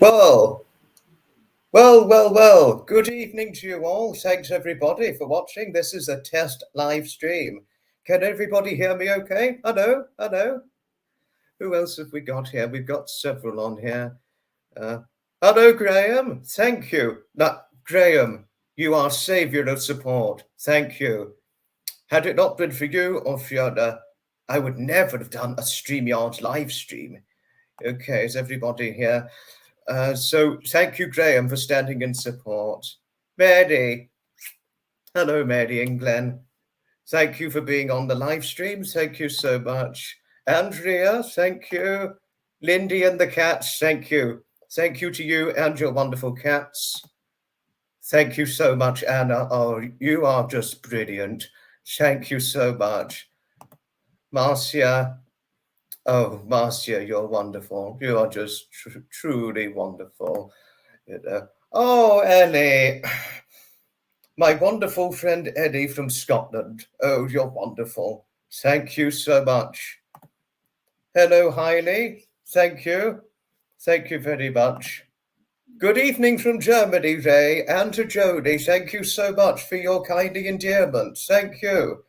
Well, well. Good evening to you all. Thanks everybody for watching. This is a test live stream. Can everybody hear me okay? Hello? Who else have we got here? We've got several on here. Hello, Graham. Thank you. Graham, you are savior of support. Thank you. Had it not been for you or Fiona, I would never have done a StreamYard live stream. Okay, is everybody here? So thank you, Graham, for standing in support. Mary. Hello, Mary and Glenn. Thank you for being on the live stream. Thank you so much. Andrea, thank you. Lindy and the cats, thank you. Thank you to you and your wonderful cats. Thank you so much, Anna. Oh, you are just brilliant. Thank you so much. Marcia. Oh, Marcia, you're wonderful. You are just truly wonderful. Oh, Ellie. My wonderful friend Eddie from Scotland. Oh, you're wonderful. Thank you so much. Hello, Hailey. Thank you. Thank you very much. Good evening from Germany, Ray, and to Jodie. Thank you so much for your kindly endearment. Thank you.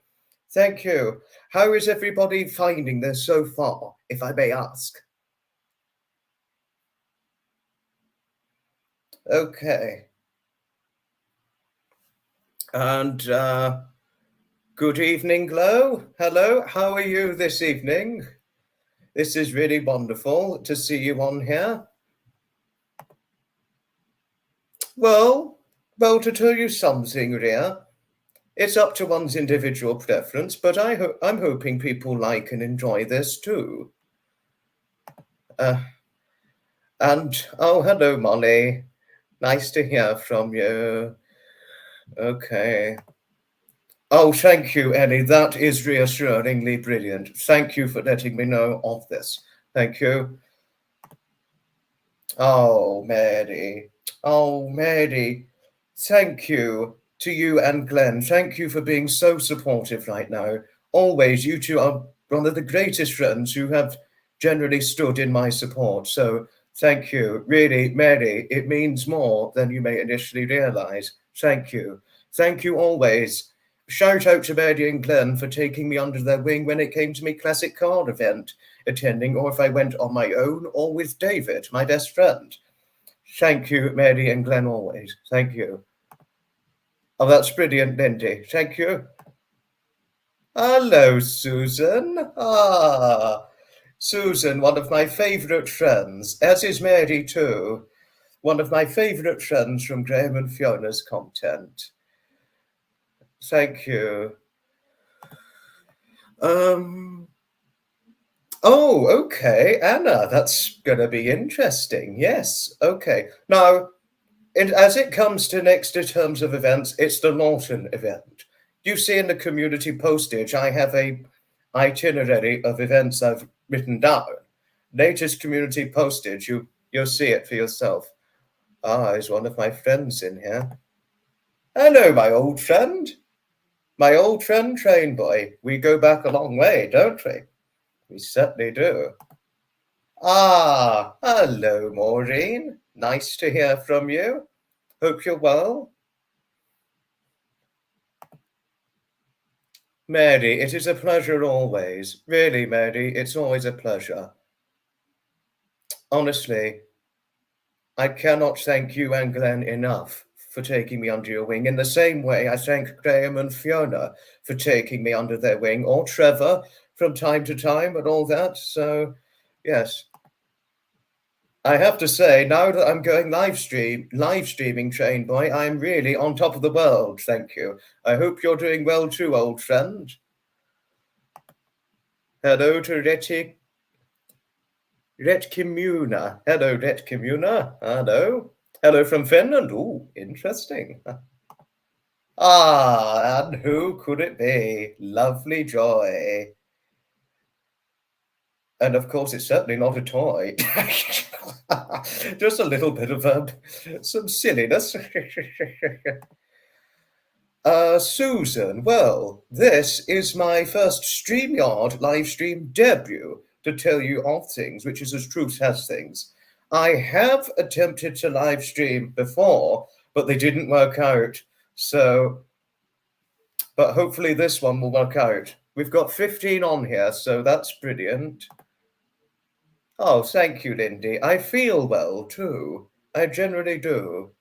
Thank you. How is everybody finding this so far, if I may ask? Okay. And good evening, Glow. Hello, how are you this evening? This is really wonderful to see you on here. Well, to tell you something, Ria, it's up to one's individual preference, but I'm hoping people like and enjoy this too. And, oh, hello, Molly. Nice to hear from you. Okay. Oh, thank you, Ellie. That is reassuringly brilliant. Thank you for letting me know of this. Thank you. Oh, Mary. Oh, Mary. Thank you to you and Glenn. Thank you for being so supportive right now. Always, you two are one of the greatest friends who have generally stood in my support. So thank you. Really, Mary, it means more than you may initially realize. Thank you. Thank you always. Shout out to Mary and Glenn for taking me under their wing when it came to me classic card event attending, or if I went on my own or with David, my best friend. Thank you, Mary and Glenn, always. Thank you. Oh, that's brilliant, Lindy. Thank you. Hello, Susan. Susan, one of my favourite friends, as is Mary too. One of my favourite friends from Graham and Fiona's content. Thank you. Oh, okay, Anna, that's going to be interesting. Yes, okay. Now, as it comes to next terms of events, it's the Norton event. You see in the community postage, I have a itinerary of events I've written down. Latest community postage, you'll see it for yourself. Is one of my friends in here. Hello, my old friend. My old friend Train Boy. We go back a long way, don't we? We certainly do. Hello, Maureen. Nice to hear from you. Hope you're well. Mary, it is a pleasure always. Really, Mary, it's always a pleasure. Honestly, I cannot thank you and Glenn enough for taking me under your wing. In the same way, I thank Graham and Fiona for taking me under their wing, or Trevor from time to time and all that. So, yes. I have to say, now that I'm going live streaming Train Boy, I'm really on top of the world. Thank you. I hope you're doing well too, old friend. Hello to Retkimuna. Hello, Retkimuna. Hello. Hello from Finland. Ooh, interesting. And who could it be? Lovely Joy. And of course, it's certainly not a toy. Just a little bit of some silliness. Susan, well, this is my first StreamYard live stream debut, to tell you of things, which is as truth has things. I have attempted to live stream before, but they didn't work out. So, but hopefully this one will work out. We've got 15 on here, so that's brilliant. Oh, thank you, Lindy. I feel well too. I generally do.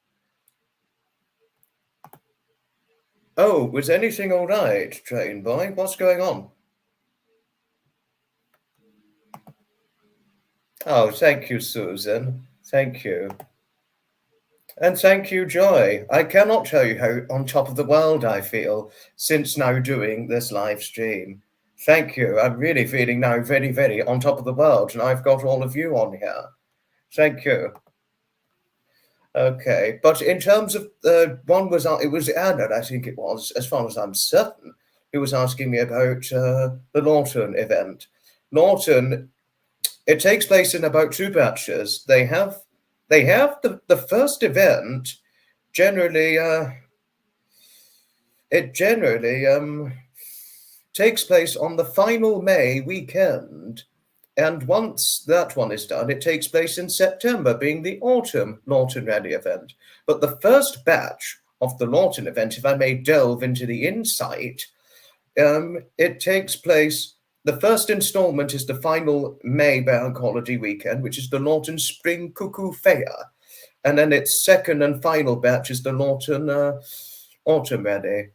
Oh, was anything all right, Train Boy? What's going on? Oh, thank you, Susan. Thank you. And thank you, Joy. I cannot tell you how on top of the world I feel since now doing this live stream. Thank you. I'm really feeling now very, very on top of the world, and I've got all of you on here. Thank you. Okay, but in terms of one was it was Anna, I think it was, as far as I'm certain, who was asking me about the Lawton event. Lawton, it takes place in about 2 batches. They have the first event generally it generally takes place on the final May weekend. And once that one is done, it takes place in September, being the autumn Lawton Rally event. But the first batch of the Lawton event, if I may delve into the insight, it takes place, the first installment is the final May bank holiday weekend, which is the Lawton Spring Cuckoo Fair. And then its second and final batch is the Lawton Autumn Rally,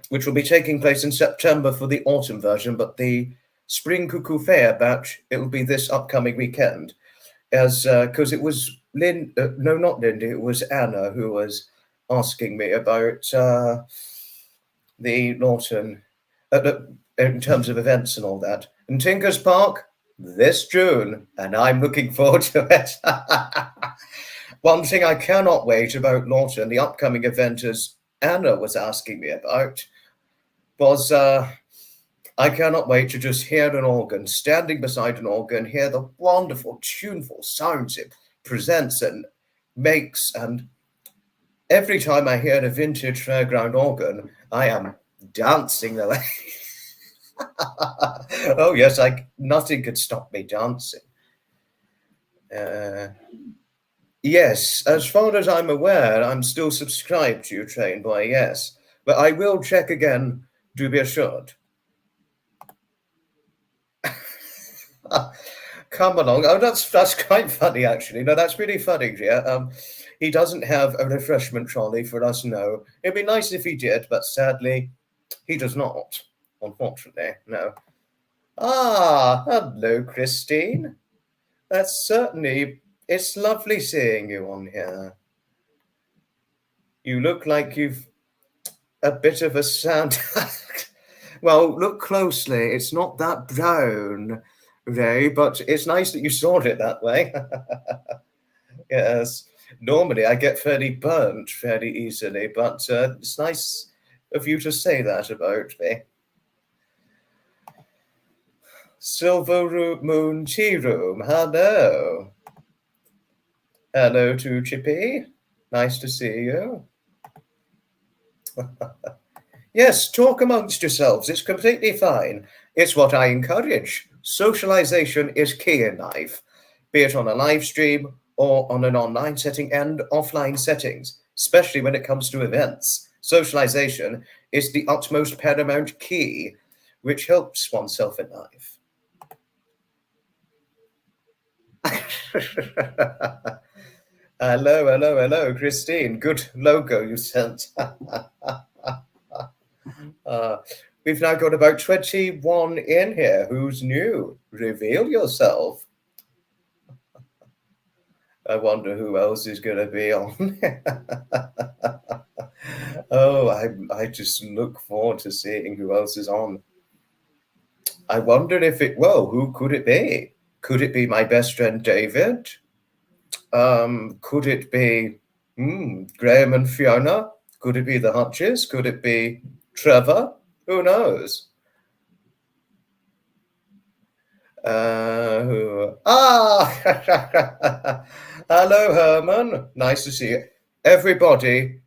which will be taking place in September for the autumn version, but the Spring Cuckoo Fair batch, it will be this upcoming weekend, as because it was not Lindy, it was Anna who was asking me about the Lawton in terms of events and all that. And Tinkers Park this June, and I'm looking forward to it. One thing I cannot wait about Lawton, the upcoming event, as Anna was asking me about, was I cannot wait to just hear an organ, standing beside an organ, hear the wonderful, tuneful sounds it presents and makes. And every time I hear a vintage fairground organ, I am dancing away. Oh, yes, nothing could stop me dancing. Yes, as far as I'm aware, I'm still subscribed to you, Train Boy, yes. But I will check again, to be assured. Come along. Oh, that's quite funny, actually. No, that's really funny, yeah. He doesn't have a refreshment trolley for us, no. It'd be nice if he did, but sadly, he does not, unfortunately, no. Ah, hello, Christine. It's lovely seeing you on here. You look like you've a bit of a sand. Well, look closely. It's not that brown, Ray, but it's nice that you saw it that way. Yes. Normally, I get fairly burnt fairly easily, but it's nice of you to say that about me. Silver Moon Tea Room, hello. Hello to Chippy. Nice to see you. Yes, talk amongst yourselves. It's completely fine. It's what I encourage. Socialization is key in life, be it on a live stream or on an online setting and offline settings, especially when it comes to events. Socialization is the utmost paramount key, which helps oneself in life. Hello, Christine. Good logo you sent. We've now got about 21 in here. Who's new? Reveal yourself. I wonder who else is going to be on. Oh, I just look forward to seeing who else is on. I wonder if who could it be? Could it be my best friend David? Could it be Graham and Fiona? Could it be the Hutches? Could it be Trevor? Who knows? Hello, Herman. Nice to see you. Everybody,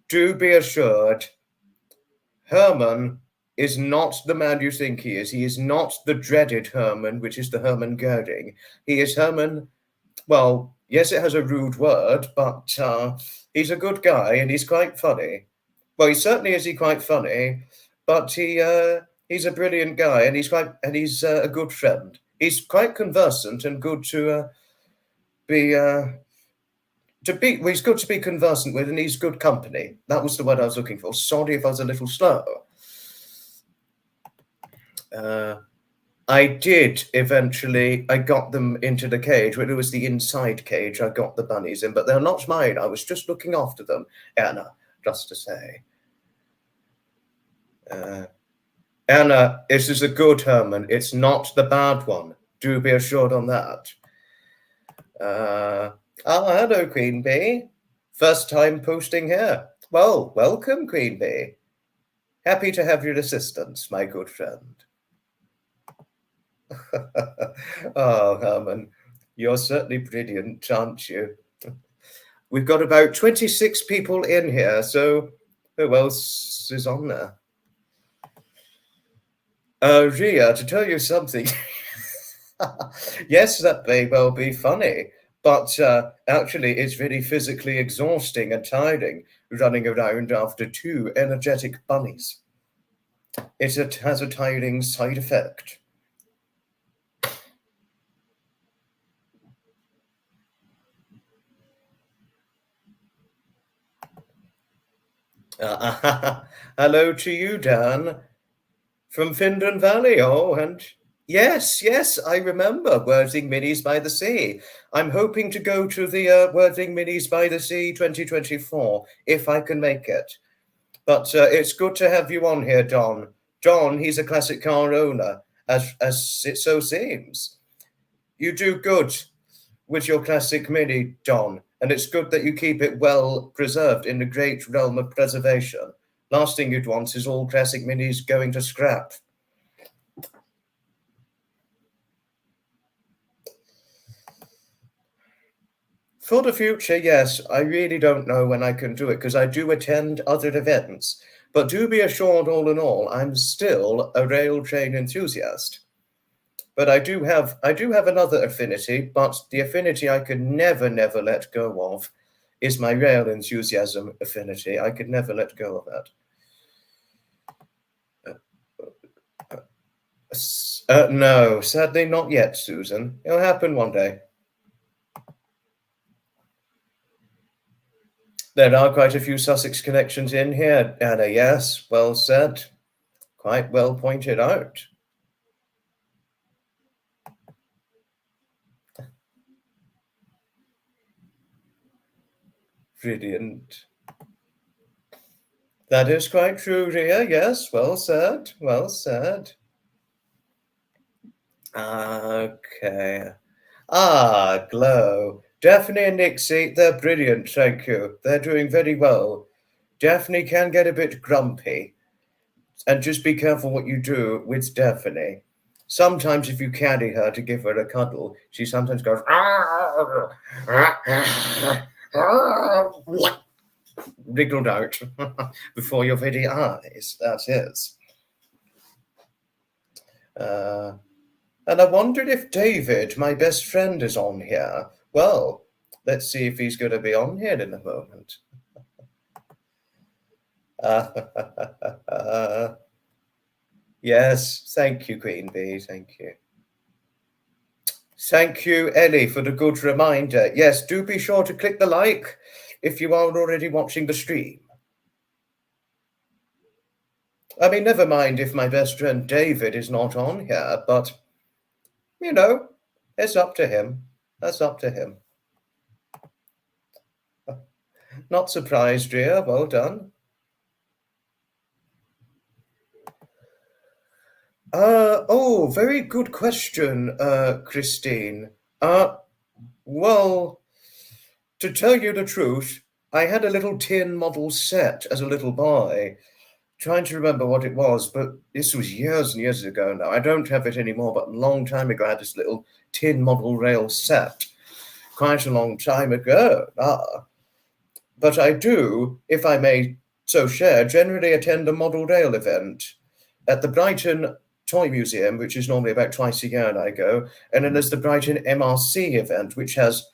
do be assured, Herman is not the man you think he is. He is not the dreaded Herman, which is the Herman Goering. He is Herman, Well, yes, it has a rude word, but he's a good guy and he's quite funny. Well, he certainly is. He quite funny, but he's a brilliant guy and he's a good friend. He's quite conversant and good be well, he's good to be conversant with, and he's good company. That was the word I was looking for. Sorry if I was a little slow. I did eventually. I got them into the cage. When it was the inside cage, I got the bunnies in, but they're not mine. I was just looking after them, Anna, just to say. Anna, this is a good Herman. It's not the bad one. Do be assured on that. Hello, Queen Bee. First time posting here. Well, welcome, Queen Bee. Happy to have your assistance, my good friend. Oh, Herman, you're certainly brilliant, aren't you? We've got about 26 people in here, so who else is on there? Ria, to tell you something, yes, that may well be funny, but actually it's really physically exhausting and tiring running around after two energetic bunnies. It has a tiring side effect. Hello to you, Dan, from Findon Valley. Oh, and yes, I remember Worthing Minis by the Sea. I'm hoping to go to the Worthing Minis by the Sea 2024, if I can make it. But it's good to have you on here, Don. Don, he's a classic car owner, as it so seems. You do good with your classic Mini, Don, and it's good that you keep it well preserved in the great realm of preservation. Last thing you'd want is all classic Minis going to scrap. For the future, yes. I really don't know when I can do it because I do attend other events. But do be assured, all in all, I'm still a rail train enthusiast. But I do have another affinity, but the affinity I could never let go of is my rail enthusiasm affinity. I could never let go of that. No, sadly not yet, Susan. It'll happen one day. There are quite a few Sussex connections in here, Anna. Yes, well said. Quite well pointed out. Brilliant. That is quite true, Ria. Yes, well said. Well said. Okay. Glow. Daphne and Nixie, they're brilliant, thank you. They're doing very well. Daphne can get a bit grumpy. And just be careful what you do with Daphne. Sometimes if you carry her to give her a cuddle, she sometimes goes wriggled out before your very eyes. That is. And I wondered if David, my best friend, is on here. Well, let's see if he's going to be on here in a moment. Yes, thank you, Queen Bee. Thank you. Thank you, Ellie, for the good reminder. Yes, do be sure to click the like if you are already watching the stream. I mean, never mind if my best friend David is not on here, but, you know, it's up to him. That's up to him. Not surprised, dear. Well done. Very good question, Christine. Well, to tell you the truth, I had a little tin model set as a little boy. Trying to remember what it was, but this was years and years ago now. I don't have it anymore, but a long time ago I had this little tin model rail set. Quite a long time ago. But I do, if I may so share, generally attend a model rail event at the Brighton Toy Museum, which is normally about twice a year, and I go. And then there's the Brighton MRC event, which has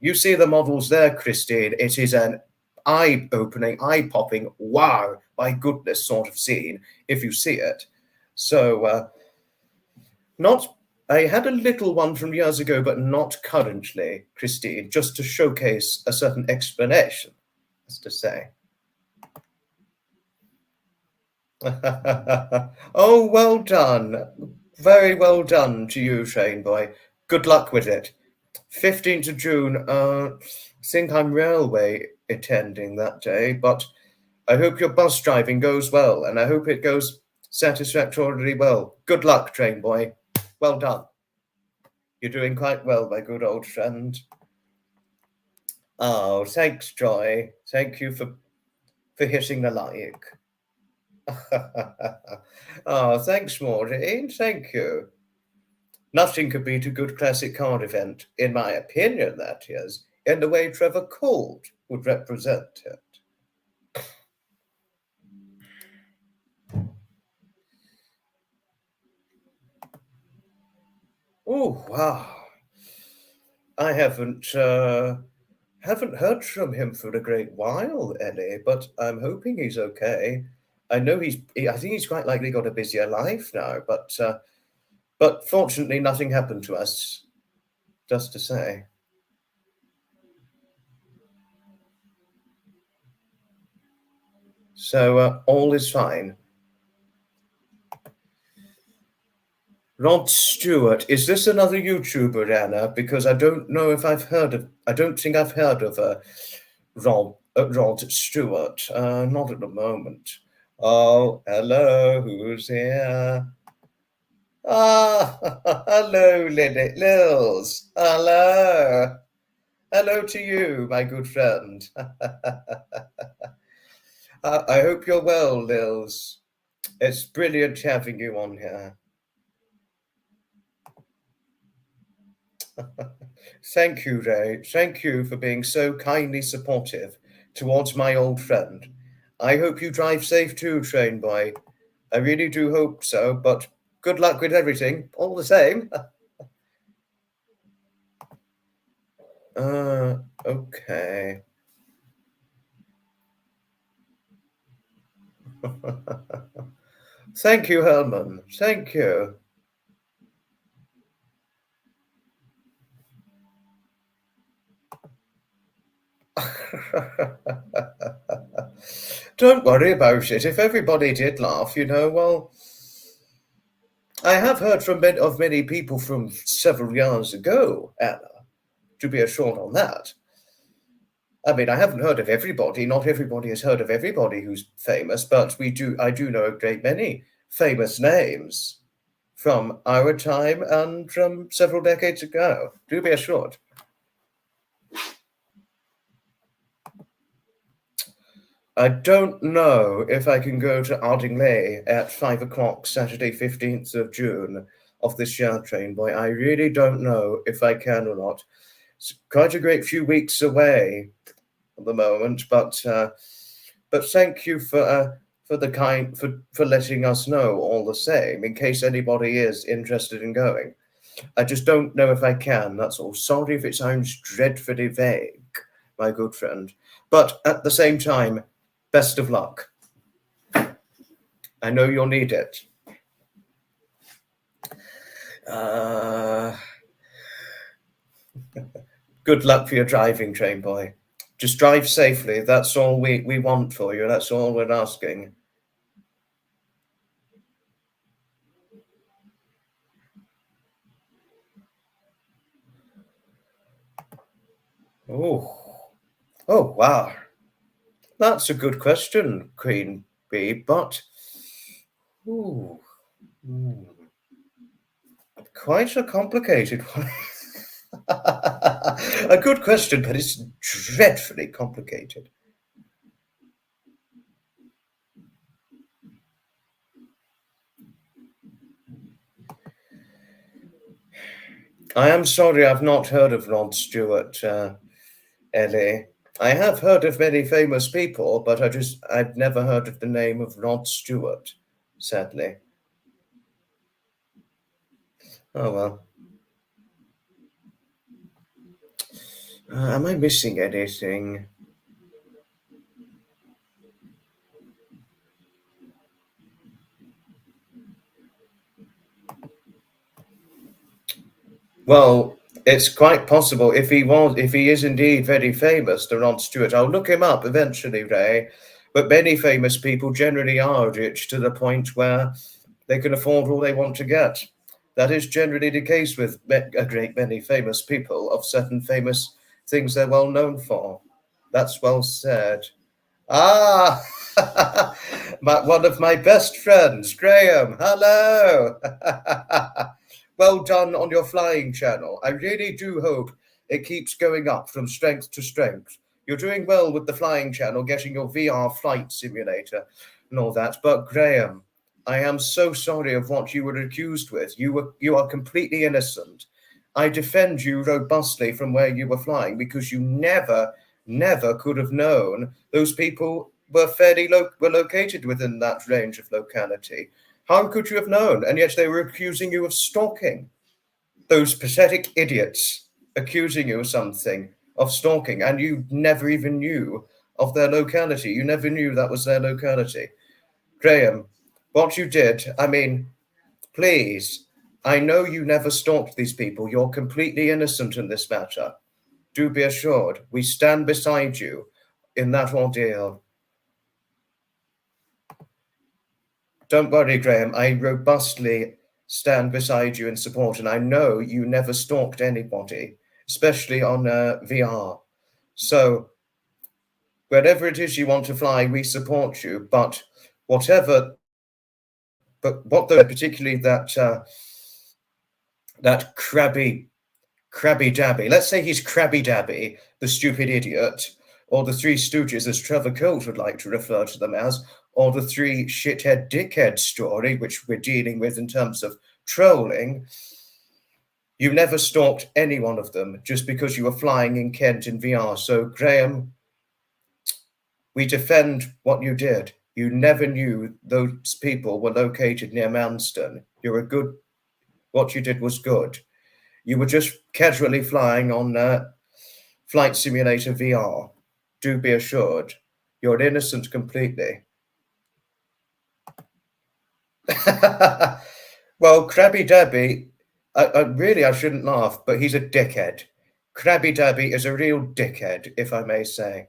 You see the models there, Christine. It is an eye-opening, eye-popping, wow, my goodness sort of scene if you see it. So, not. I had a little one from years ago, but not currently, Christine, just to showcase a certain explanation, as to say. Oh, well done. Very well done to you, Shane boy. Good luck with it. 15th of June, I think I'm railway attending that day, but I hope your bus driving goes well, and I hope it goes satisfactorily well. Good luck, train boy. Well done. You're doing quite well, my good old friend. Oh, thanks, Joy. Thank you for hitting the like. Oh, thanks, Maureen. Thank you. Nothing could beat a good classic card event, in my opinion, that is, in the way Trevor Colt would represent it. Oh, wow. I haven't heard from him for a great while, Ellie, but I'm hoping he's okay. I know I think he's quite likely got a busier life now, but fortunately nothing happened to us, just to say. So all is fine. Rod Stewart, is this another YouTuber, Anna? Because I don't know if I don't think I've heard of Rod Stewart. Not at the moment. Oh, hello, who's here? Ah, hello, Lils. Hello. Hello to you, my good friend. I hope you're well, Lils. It's brilliant having you on here. Thank you, Ray. Thank you for being so kindly supportive towards my old friend. I hope you drive safe too, train boy. I really do hope so, but good luck with everything, all the same. Okay. Thank you, Herman. Thank you. Don't worry about it. If everybody did laugh, well, I have heard from many people from several years ago, Anna, to be assured on that. I mean, I haven't heard of everybody. Not everybody has heard of everybody who's famous, but I do know a great many famous names from our time and from several decades ago. Do be assured. I don't know if I can go to Ardingly at 5 o'clock Saturday, 15th of June of this year, train boy. I really don't know if I can or not. It's quite a great few weeks away at the moment, but thank you for letting us know all the same, in case anybody is interested in going. I just don't know if I can, that's all. Sorry if it sounds dreadfully vague, my good friend. But at the same time, best of luck. I know you'll need it. Good luck for your driving, train boy. Just drive safely. That's all we want for you. That's all we're asking. Oh, wow. That's a good question, Queen Bee, but ooh, quite a complicated one. A good question, but it's dreadfully complicated. I am sorry I've not heard of Rod Stewart, Ellie. I have heard of many famous people, but I've never heard of the name of Rod Stewart, sadly. Oh well. Am I missing anything? Well, it's quite possible if he is indeed very famous, the Rod Stewart. I'll look him up eventually, Ray. But many famous people generally are rich to the point where they can afford all they want to get. That is generally the case with a great many famous people of certain famous things they're well known for. That's well said. Ah, one of my best friends, Graham. Hello. Well done on your flying channel. I really do hope it keeps going up from strength to strength. You're doing well with the flying channel, getting your VR flight simulator and all that. But Graham, I am so sorry of what you were accused with. You are completely innocent. I defend you robustly from where you were flying because you never could have known those people were were located within that range of locality. How could you have known? And yet they were accusing you of stalking. Those pathetic idiots accusing you of something, of stalking, and you never even knew of their locality. You never knew that was their locality. Graham, what you did, I mean, please, I know you never stalked these people. You're completely innocent in this matter. Do be assured, we stand beside you in that ordeal. Don't worry, Graham, I robustly stand beside you in support, and I know you never stalked anybody, especially on VR. So, wherever it is you want to fly, we support you, but what particularly that Crabby Dabby. Let's say he's Crabby Dabby, the stupid idiot, or the Three Stooges, as Trevor Colt would like to refer to them as, or the Three Shithead Dickhead story, which we're dealing with in terms of trolling. You never stalked any one of them just because you were flying in Kent in VR. So, Graham, we defend what you did. You never knew those people were located near Manston. What you did was good. You were just casually flying on Flight Simulator VR. Do be assured, you're innocent completely. Well, Krabby Dabby, I shouldn't laugh, but he's a dickhead. Krabby Dabby is a real dickhead, if I may say.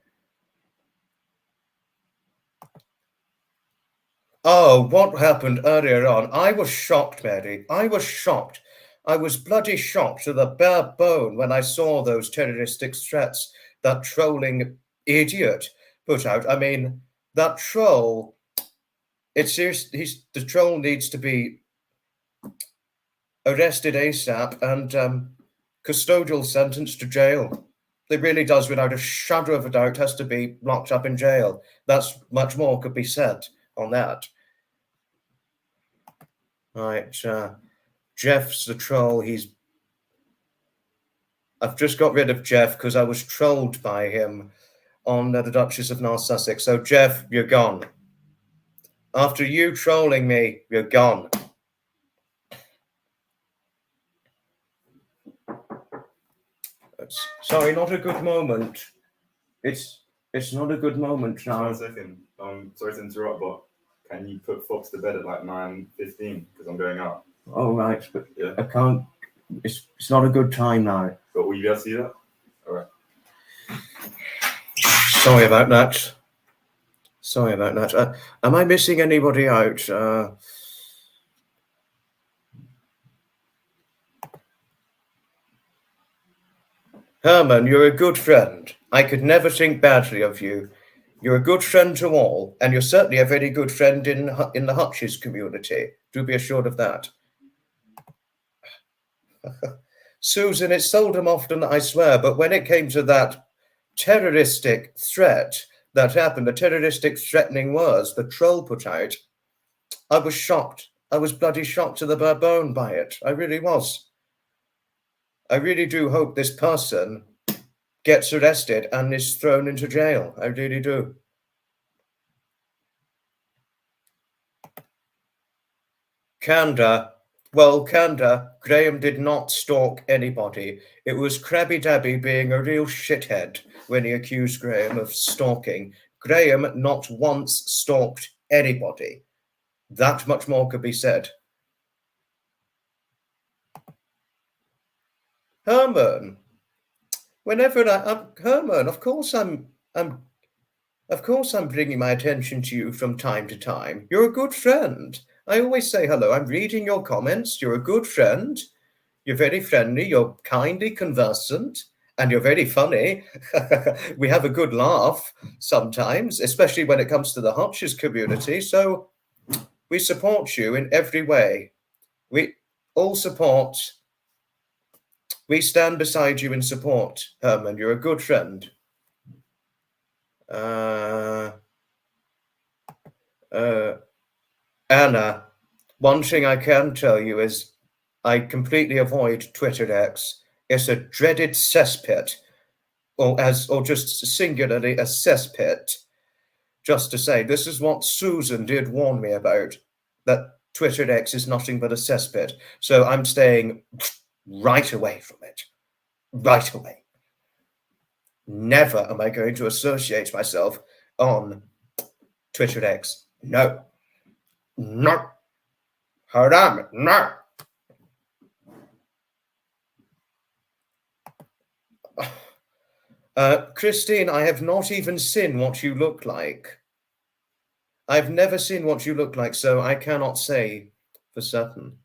Oh, what happened earlier on? I was shocked, Mary. I was shocked. I was bloody shocked to the bare bone when I saw those terroristic threats that trolling idiot put out. I mean, that troll, the troll needs to be arrested ASAP and custodial sentenced to jail. It really does, without a shadow of a doubt, has to be locked up in jail. That's much more could be said on that. Right, Jeff's the troll. I've just got rid of Jeff because I was trolled by him on the Duchess of North Sussex. So, Jeff, you're gone. After you trolling me, you're gone. Sorry, not a good moment. It's not a good moment now. 1 second. Sorry to interrupt, but can you put Fox to bed at like 9:15 because I'm going out? Oh right, but yeah, I can't. It's not a good time now. But will you be able to see that? All right. Sorry about that. Sorry about that. Am I missing anybody out? Herman, you're a good friend. I could never think badly of you. You're a good friend to all, and you're certainly a very good friend in the Hutches community. Do be assured of that. Susan, it's seldom often, I swear, but when it came to that terroristic threat that happened, the terroristic threatening words the troll put out, I was shocked. I was bloody shocked to the bare bone by it. I really was. I really do hope this person gets arrested and is thrown into jail. I really do. Kanda, Well, Kanda, Graham did not stalk anybody. It was Krabby Dabby being a real shithead when he accused Graham of stalking. Graham not once stalked anybody. That much more could be said. Herman, Herman, of course I'm bringing my attention to you from time to time. You're a good friend. I always say hello. I'm reading your comments. You're a good friend. You're very friendly. You're kindly conversant. And you're very funny. We have a good laugh sometimes, especially when it comes to the Hutches community. So we support you in every way. We all support. We stand beside you in support, Herman. You're a good friend. Anna, one thing I can tell you is I completely avoid Twitter X. It's a dreaded cesspit, or just singularly a cesspit. Just to say, this is what Susan did warn me about, that Twitter X is nothing but a cesspit. So I'm staying right away from it. Right away. Never am I going to associate myself on Twitter X. No. No. Haram. No. Christine, I have not even seen what you look like. I've never seen what you look like, so I cannot say for certain.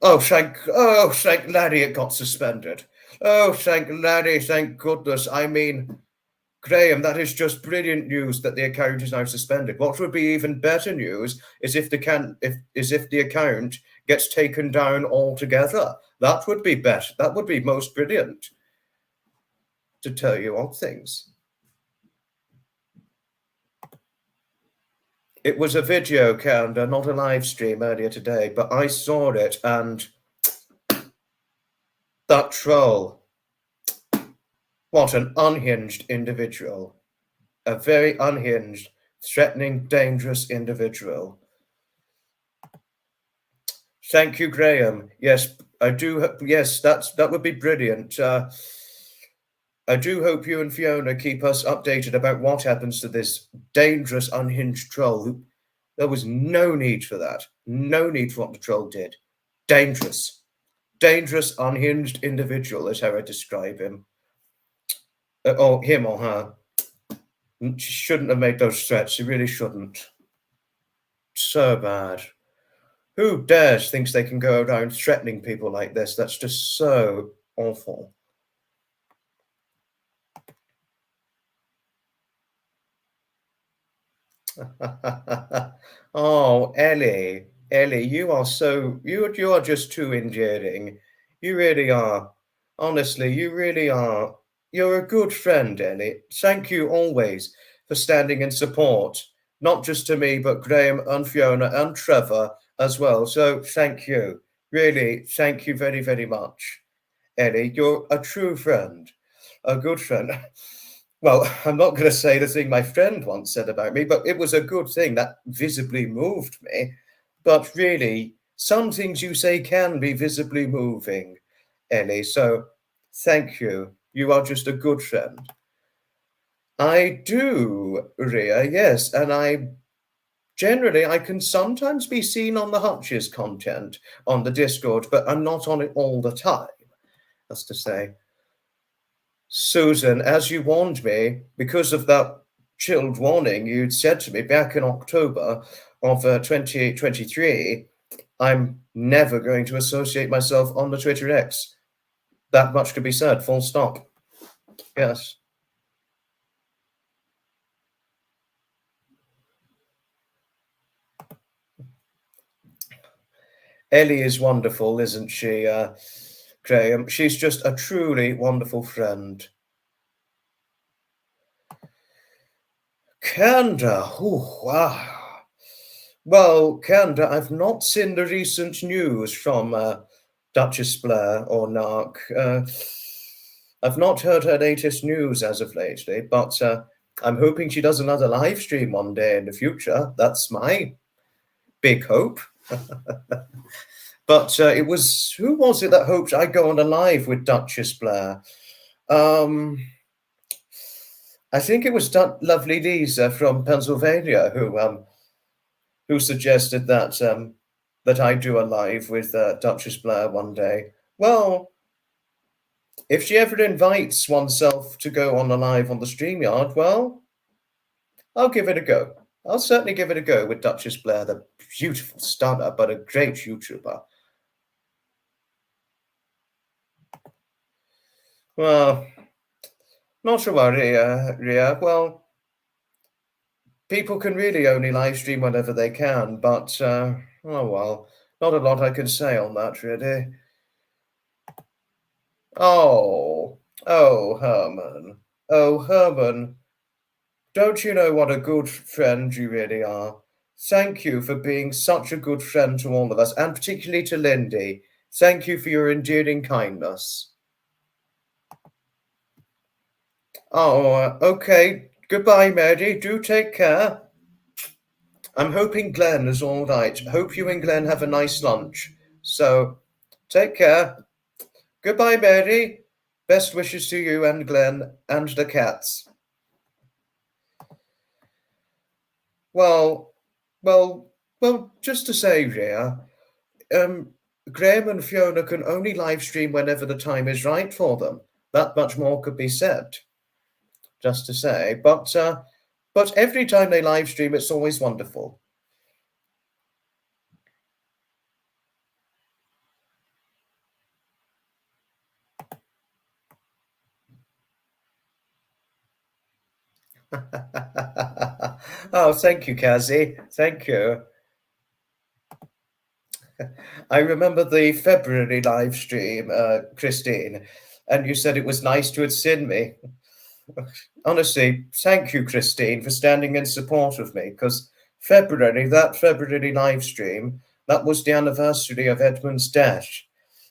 Oh, thank Larry it got suspended. Oh, thank Larry, thank goodness. I mean, Graham, that is just brilliant news that the account is now suspended. What would be even better news is if the account gets taken down altogether. That would be better. That would be most brilliant, to tell you all things. It was a video, Kanda, not a live stream earlier today, but I saw it, and that troll, what an unhinged individual. A very unhinged, threatening, dangerous individual. Thank you, Graham. Yes, I do. Yes, that would be brilliant. I do hope you and Fiona keep us updated about what happens to this dangerous, unhinged troll. There was no need for that. No need for what the troll did. Dangerous. Dangerous, unhinged individual is how I describe him. Or him or her. She shouldn't have made those threats. She really shouldn't. So bad. Who dares thinks they can go around threatening people like this? That's just so awful. Oh, Ellie, you are just too endearing. You really are. Honestly, you really are. You're a good friend, Ellie. Thank you always for standing in support, not just to me, but Graham and Fiona and Trevor as well. So thank you. Really, thank you very, very much, Ellie. You're a true friend, a good friend. Well, I'm not going to say the thing my friend once said about me, but it was a good thing that visibly moved me. But really, some things you say can be visibly moving, Ellie. So thank you. You are just a good friend. I do, Ria, yes. And I can sometimes be seen on the Hutches content on the Discord, but I'm not on it all the time, that's to say. Susan, as you warned me, because of that chilled warning you'd said to me back in October of 2023, I'm never going to associate myself on the Twitter X. That much could be said, full stop. Yes. Ellie is wonderful, isn't she, Graham? She's just a truly wonderful friend. Kanda, oh, wow. Well, Kanda, I've not seen the recent news from Duchess Blair or Narc. I've not heard her latest news as of lately, but I'm hoping she does another live stream one day in the future. That's my big hope. But it was, who was it that hoped I'd go on a live with Duchess Blair? I think it was lovely Lisa from Pennsylvania who suggested that that I do a live with Duchess Blair one day. Well, if she ever invites oneself to go on a live on the StreamYard, well, I'll give it a go. I'll certainly give it a go with Duchess Blair, the beautiful stunner, but a great YouTuber. Well, not to worry, Ria. Well, people can really only live stream whenever they can, but oh well, not a lot I can say on that, really. Oh, Herman. Oh, Herman. Don't you know what a good friend you really are? Thank you for being such a good friend to all of us, and particularly to Lindy. Thank you for your endearing kindness. Oh, okay. Goodbye, Mary. Do take care. I'm hoping Glenn is all right. Hope you and Glenn have a nice lunch. So, take care. Goodbye, Mary. Best wishes to you and Glenn and the cats. Well, just to say, Rhea, Graham and Fiona can only live stream whenever the time is right for them. That much more could be said, just to say. But every time they live stream, it's always wonderful. Oh, thank you, Kazi. Thank you. I remember the February live stream, Christine, and you said it was nice to have seen me. Honestly, thank you, Christine, for standing in support of me, because that February live stream, that was the anniversary of Edmund's death,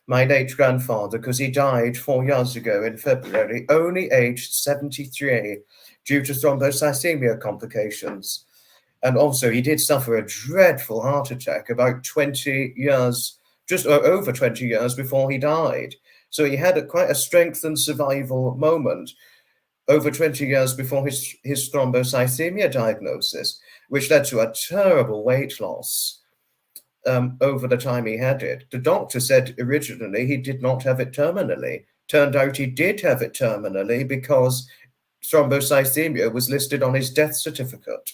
my late grandfather, because he died 4 years ago in February, only aged 73, due to thrombocythemia complications. And also, he did suffer a dreadful heart attack about 20 years, just over 20 years before he died. So he had quite a strength and survival moment over 20 years before his thrombocythemia diagnosis, which led to a terrible weight loss over the time he had it. The doctor said originally he did not have it terminally. Turned out he did have it terminally because thrombocythemia was listed on his death certificate.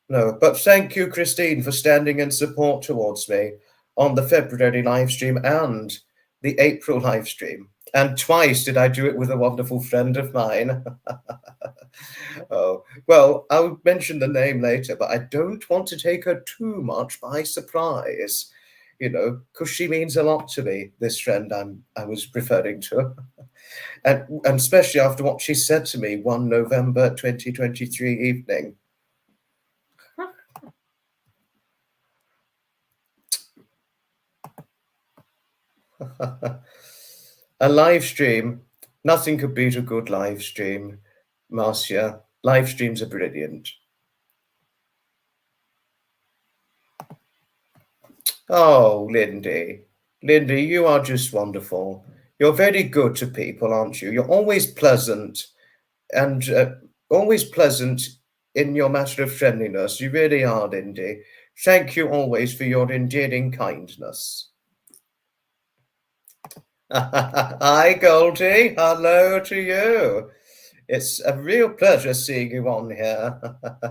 No, but thank you, Christine, for standing in support towards me on the February live stream and the April live stream. And twice did I do it with a wonderful friend of mine. Oh, well, I'll mention the name later, but I don't want to take her too much by surprise, because she means a lot to me, this friend I was referring to. And especially after what she said to me one November 2023 evening. A live stream, nothing could beat a good live stream, Marcia. Live streams are brilliant. Oh, Lindy. Lindy, you are just wonderful. You're very good to people, aren't you? You're always pleasant and always pleasant in your matter of friendliness. You really are, Lindy. Thank you always for your endearing kindness. Hi, Goldie. Hello to you. It's a real pleasure seeing you on here.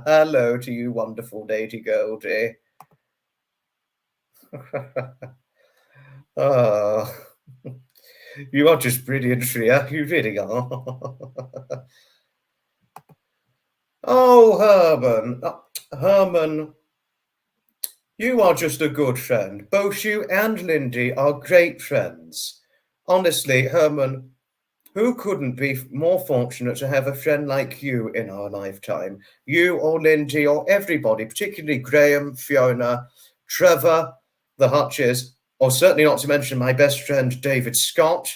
Hello to you, wonderful Lady Goldie. Oh, you are just brilliant, Shreya. You really are. Oh, Herman. Herman, you are just a good friend. Both you and Lindy are great friends. Honestly, Herman, who couldn't be more fortunate to have a friend like you in our lifetime? You or Lindy or everybody, particularly Graham, Fiona, Trevor, the Hutches, or certainly not to mention my best friend, David Scott.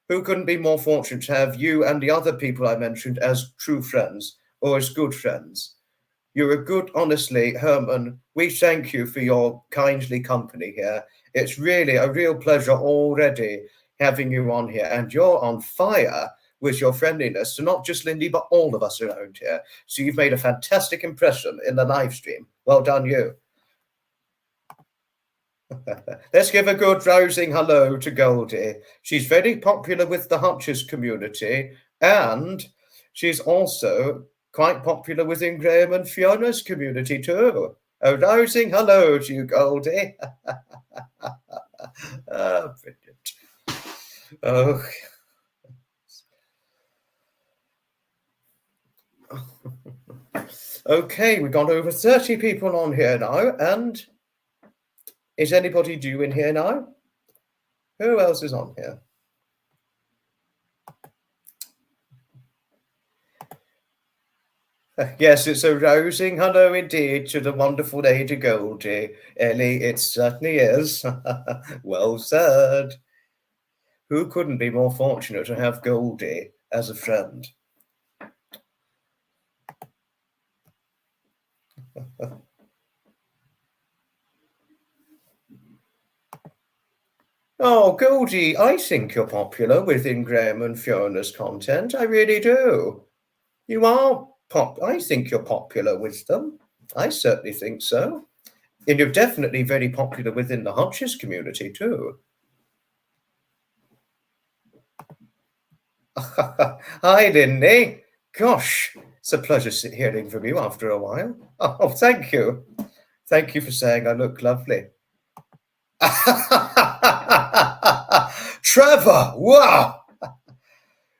Who couldn't be more fortunate to have you and the other people I mentioned as true friends or as good friends? You're a good, honestly, Herman, we thank you for your kindly company here. It's really a real pleasure already having you on here, and you're on fire with your friendliness to not just Lindy, but all of us around here. So you've made a fantastic impression in the live stream. Well done, you. Let's give a good rousing hello to Goldie. She's very popular with the Hutch's community, and she's also quite popular within Graham and Fiona's community too. A rousing hello to you, Goldie. Oh, brilliant. Oh. Okay, we've got over 30 people on here now, and is anybody due in here now? Who else is on here? Yes, it's a rousing hello indeed to the wonderful Lady Goldie. Ellie, it certainly is. Well said. Who couldn't be more fortunate to have Goldie as a friend? Oh, Goldie, I think you're popular within Graham and Fiona's content. I really do. You are I think you're popular with them. I certainly think so. And you're definitely very popular within the Hutch's community too. Hi, Lindy. Gosh, it's a pleasure hearing from you after a while. Oh, thank you. Thank you for saying I look lovely. Trevor, wow!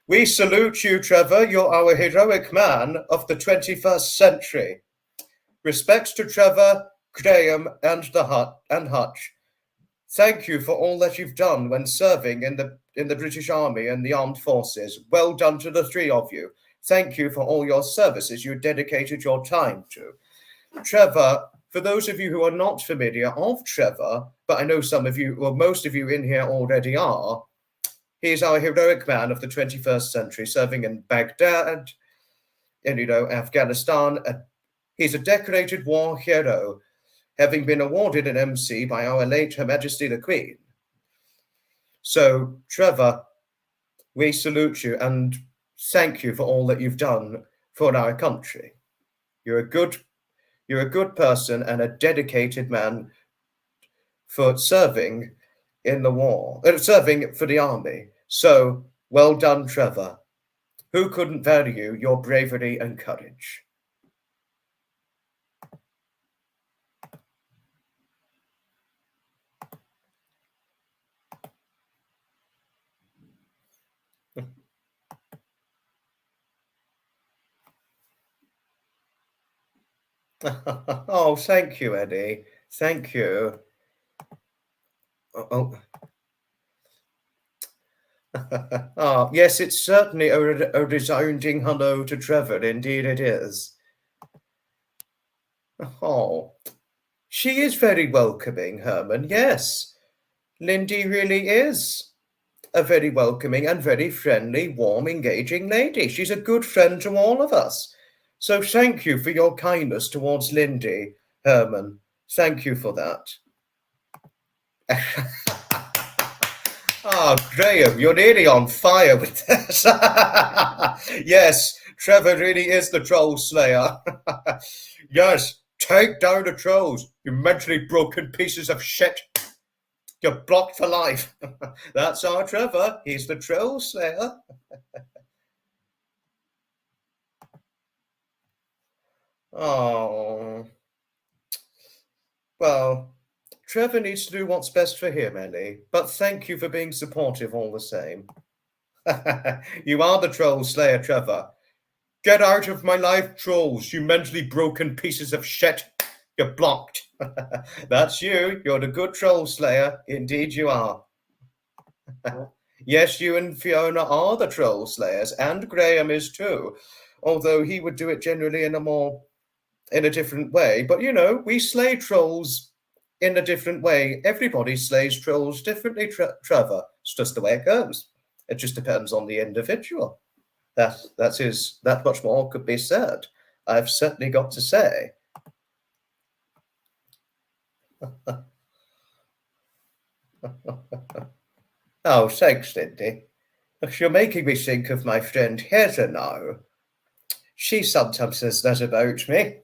We salute you, Trevor. You're our heroic man of the 21st century. Respects to Trevor, Graham, and Hutch. Thank you for all that you've done when serving in the British Army and the Armed Forces. Well done to the three of you. Thank you for all your services you dedicated your time to. Trevor, for those of you who are not familiar of Trevor, but I know some of you, or most of you in here already are, he is our heroic man of the 21st century, serving in Baghdad, in Afghanistan. He's a decorated war hero, having been awarded an MC by our late Her Majesty the Queen. So, Trevor, we salute you and thank you for all that you've done for our country. You're a good person and a dedicated man for serving in the war, serving for the army. So, well done, Trevor. Who couldn't value your bravery and courage? Oh, thank you, Eddie. Thank you. Oh. Oh, yes, it's certainly a resounding hello to Trevor. Indeed it is. Oh, she is very welcoming, Herman. Yes, Lindy really is a very welcoming and very friendly, warm, engaging lady. She's a good friend to all of us. So thank you for your kindness towards Lindy, Herman. Thank you for that. Ah, Graham, you're nearly on fire with this. Yes, Trevor really is the troll slayer. Yes, take down the trolls, you mentally broken pieces of shit. You're blocked for life. That's our Trevor. He's the troll slayer. Oh. Well, Trevor needs to do what's best for him, Ellie, but thank you for being supportive all the same. You are the troll slayer, Trevor. Get out of my life, trolls, you mentally broken pieces of shit. You're blocked. That's you. You're the good troll slayer. Indeed you are. Yes, you and Fiona are the troll slayers, and Graham is too, although he would do it generally in a different way. But, we slay trolls in a different way. Everybody slays trolls differently, Trevor. It's just the way it goes. It just depends on the individual. That much more could be said. I've certainly got to say. Oh, thanks, Lindy. You're making me think of my friend Heather now. She sometimes says that about me.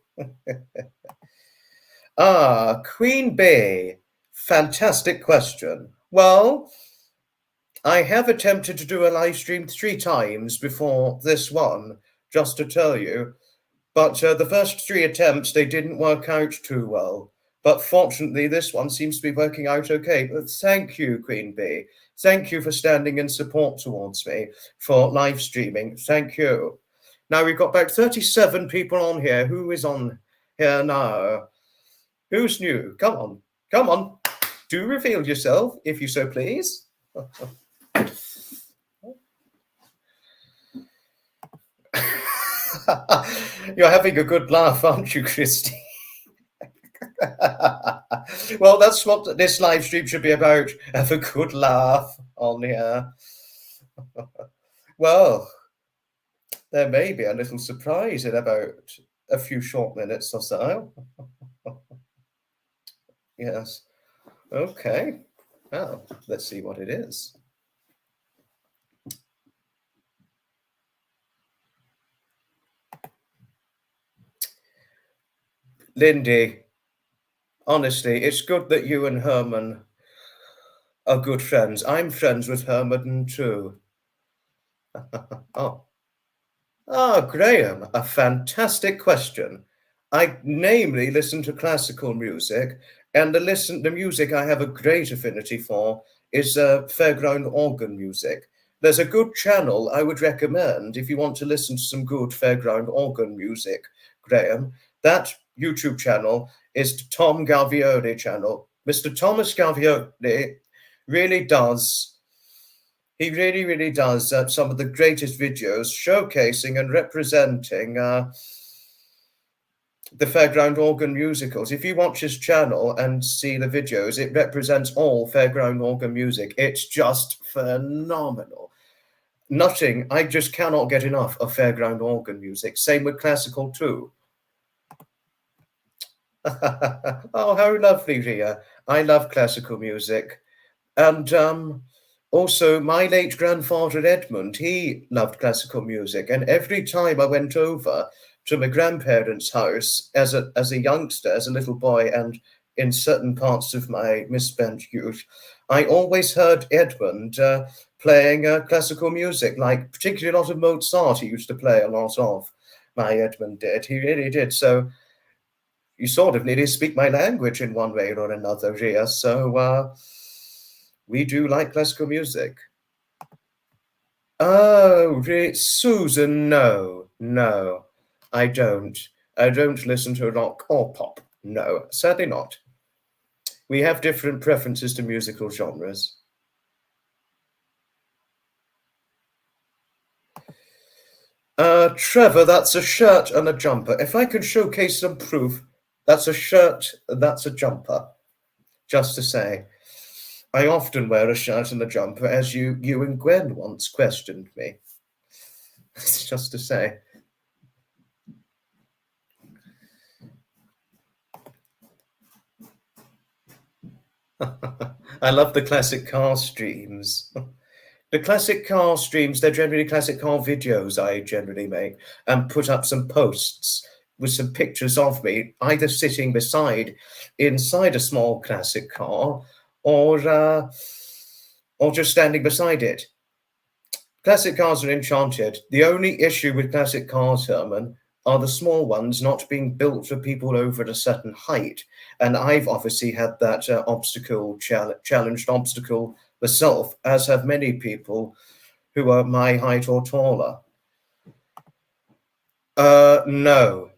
Queen Bee. Fantastic question. Well, I have attempted to do a live stream 3 times before this one, just to tell you. But the first 3 attempts, they didn't work out too well. But fortunately, this one seems to be working out okay. But thank you, Queen Bee. Thank you for standing in support towards me for live streaming. Thank you. Now we've got about 37 people on here. Who is on here now? Who's new? Come on. Come on. Do reveal yourself, if you so please. You're having a good laugh, aren't you, Christy? Well, that's what this live stream should be about. Have a good laugh on here. Well, there may be a little surprise in about a few short minutes or so. Yes. Okay. Well, let's see what it is. Lindy, honestly, it's good that you and Herman are good friends. I'm friends with Herman too. Graham, a fantastic question. I namely listen to classical music, and the music I have a great affinity for is fairground organ music. There's a good channel I would recommend if you want to listen to some good fairground organ music, Graham. That YouTube channel is the Tom Galvioni channel. Mr. Thomas Galvioni really does. He really does some of the greatest videos showcasing and representing the fairground organ musicals. If you watch his channel and see the videos, it represents all fairground organ music. It's just phenomenal. Nothing, I just cannot get enough of fairground organ music. Same with classical too. Oh, how lovely, Ria. I love classical music. And also, my late grandfather Edmund, he loved classical music. And every time I went over to my grandparents' house as a youngster, as a little boy, and in certain parts of my misspent youth, I always heard Edmund playing classical music, like particularly a lot of Mozart. He used to play a lot of. My Edmund did. He really did. So you sort of nearly speak my language in one way or another, Ria. So we do like classical music. Oh, Susan, no, I don't. I don't listen to rock or pop. No, certainly not. We have different preferences to musical genres. Trevor, that's a shirt and a jumper. If I could showcase some proof, that's a shirt, that's a jumper. Just to say, I often wear a shirt and a jumper, as you and Gwen once questioned me. It's just to say. I love the classic car streams. The classic car streams, they're generally classic car videos I generally make and put up some posts with some pictures of me, either sitting inside a small classic car or just standing beside it. Classic cars are enchanted. The only issue with classic cars, Herman, are the small ones not being built for people over a certain height. And I've obviously had that challenged obstacle myself, as have many people who are my height or taller. No.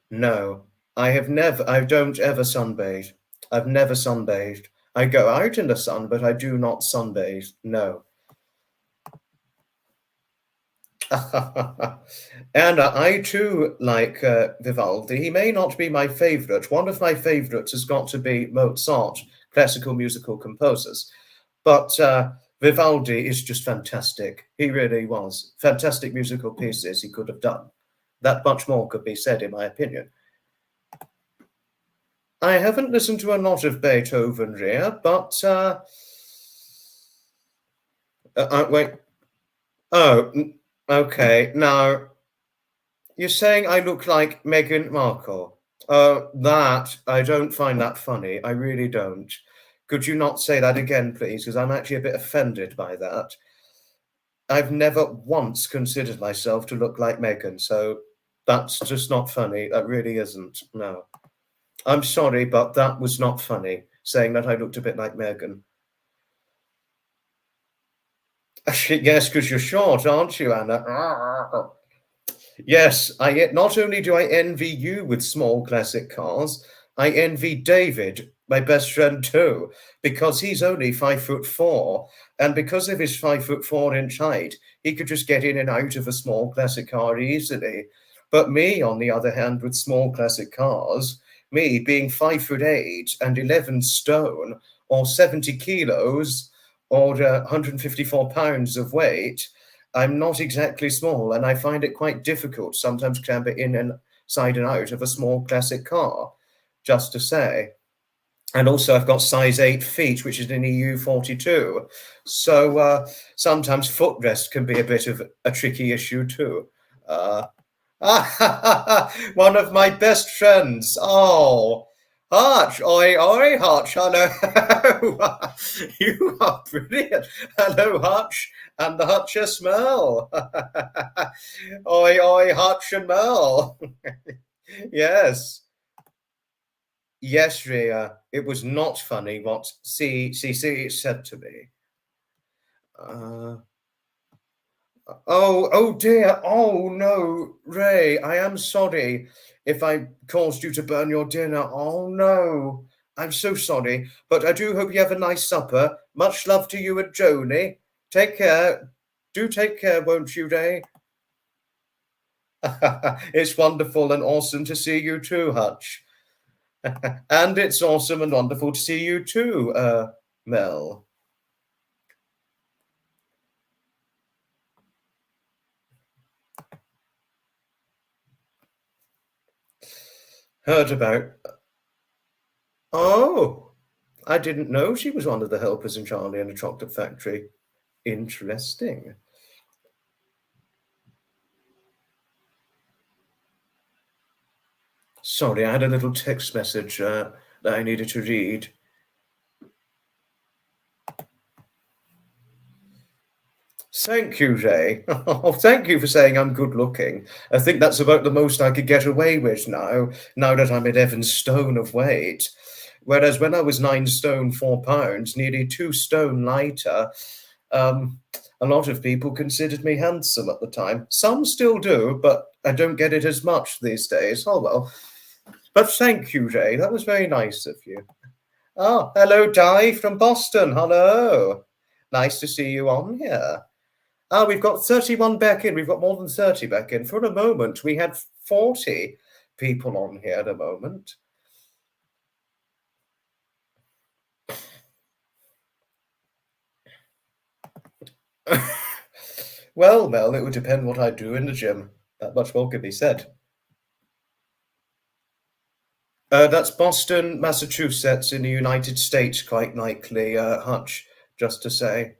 I don't ever sunbathe. I've never sunbathed. I go out in the sun, but I do not sunbathe. No. And I too like Vivaldi. He may not be my favorite. One of my favorites has got to be Mozart, classical musical composers. But Vivaldi is just fantastic. He really was. Fantastic musical pieces he could have done. That much more could be said, in my opinion. I haven't listened to a lot of Beethoven, Ria, but wait. Oh, okay. Now, you're saying I look like Meghan Markle. That, I don't find that funny. I really don't. Could you not say that again, please? Because I'm actually a bit offended by that. I've never once considered myself to look like Meghan, so that's just not funny. That really isn't. No. I'm sorry, but that was not funny, saying that I looked a bit like Meghan. Yes, because you're short, aren't you, Anna? Yes, not only do I envy you with small classic cars, I envy David, my best friend too, because he's only 5'4", and because of his 5'4" height, he could just get in and out of a small classic car easily. But me, on the other hand, with small classic cars, me being 5'8" and 11 stone, or 70 kilos, or 154 pounds of weight, I'm not exactly small, and I find it quite difficult sometimes to clamber in and side and out of a small classic car, just to say. And also, I've got size 8 feet, which is an EU 42. So sometimes footrest can be a bit of a tricky issue too. One of my best friends. Oh, Hutch, oi, oi, Hutch, hello. You are brilliant. Hello, Hutch, and the Hutcher smell. Oi, oi, Hutch and Mel. Yes. Yes, Ria, it was not funny what CC said to me. Oh dear. Oh no, Ray, I am sorry if I caused you to burn your dinner. Oh no, I'm so sorry. But I do hope you have a nice supper. Much love to you and Joni. Take care. Do take care, won't you, Ray? It's wonderful and awesome to see you too, Hutch. And it's awesome and wonderful to see you too, Mel. Heard about. Oh, I didn't know she was one of the helpers in Charlie and the Chocolate Factory. Interesting. Sorry, I had a little text message that I needed to read. Thank you, Ray. Oh, thank you for saying I'm good looking. I think that's about the most I could get away with now that I'm 11 stone of weight. Whereas when I was 9 stone 4 pounds, nearly 2 stone lighter, a lot of people considered me handsome at the time. Some still do, but I don't get it as much these days. Oh well. But thank you, Ray. That was very nice of you. Oh, hello, Di from Boston. Hello. Nice to see you on here. We've got 31 back in. We've got more than 30 back in. For a moment, we had 40 people on here at a moment. Well, Mel, it would depend what I do in the gym. That much more can be said. That's Boston, Massachusetts in the United States, quite likely, Hutch, just to say.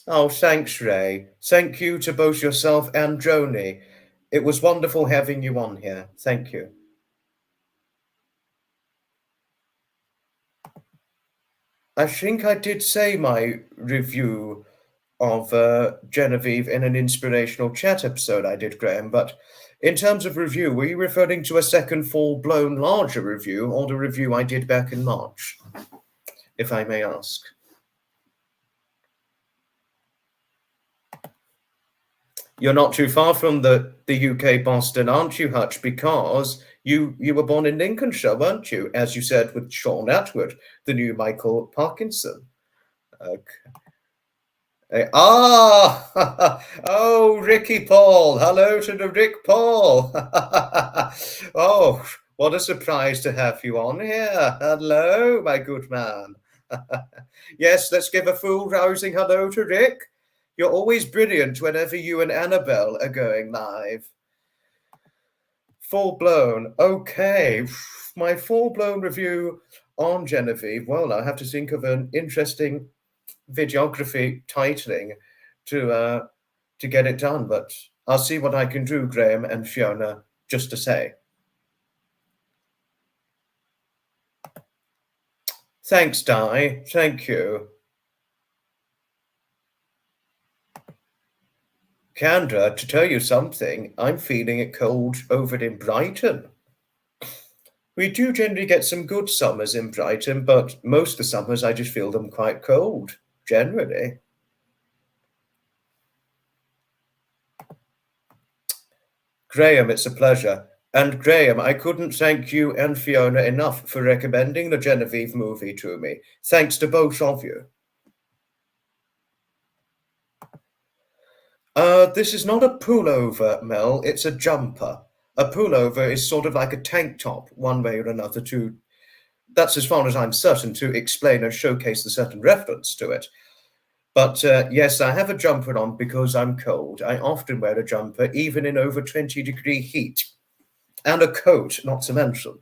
Oh, thanks, Ray. Thank you to both yourself and Joni. It was wonderful having you on here. Thank you. I think I did say my review of Genevieve in an inspirational chat episode I did, Graham, but in terms of review, were you referring to a second full-blown larger review or the review I did back in March, if I may ask? You're not too far from the UK Boston, aren't you, Hutch? Because you were born in Lincolnshire, weren't you? As you said with Sean Atwood, the new Michael Parkinson. Okay. Oh, Ricky Paul. Hello to the Rick Paul. Oh, what a surprise to have you on here. Hello, my good man. Yes, let's give a full rousing hello to Rick. You're always brilliant whenever you and Annabelle are going live. Full blown. Okay. My full blown review on Genevieve. Well, I have to think of an interesting videography titling to get it done, but I'll see what I can do, Graham and Fiona, just to say. Thanks, Di. Thank you. Kendra, to tell you something, I'm feeling it cold over in Brighton. We do generally get some good summers in Brighton, but most of the summers I just feel them quite cold, generally. Graham, it's a pleasure. And Graham, I couldn't thank you and Fiona enough for recommending the Genevieve movie to me. Thanks to both of you. This is not a pullover, Mel. It's a jumper. A pullover is sort of like a tank top, one way or another, to that's as far as I'm certain to explain and showcase the certain reference to it. But yes, I have a jumper on because I'm cold. I often wear a jumper, even in over 20-degree heat. And a coat, not to mention.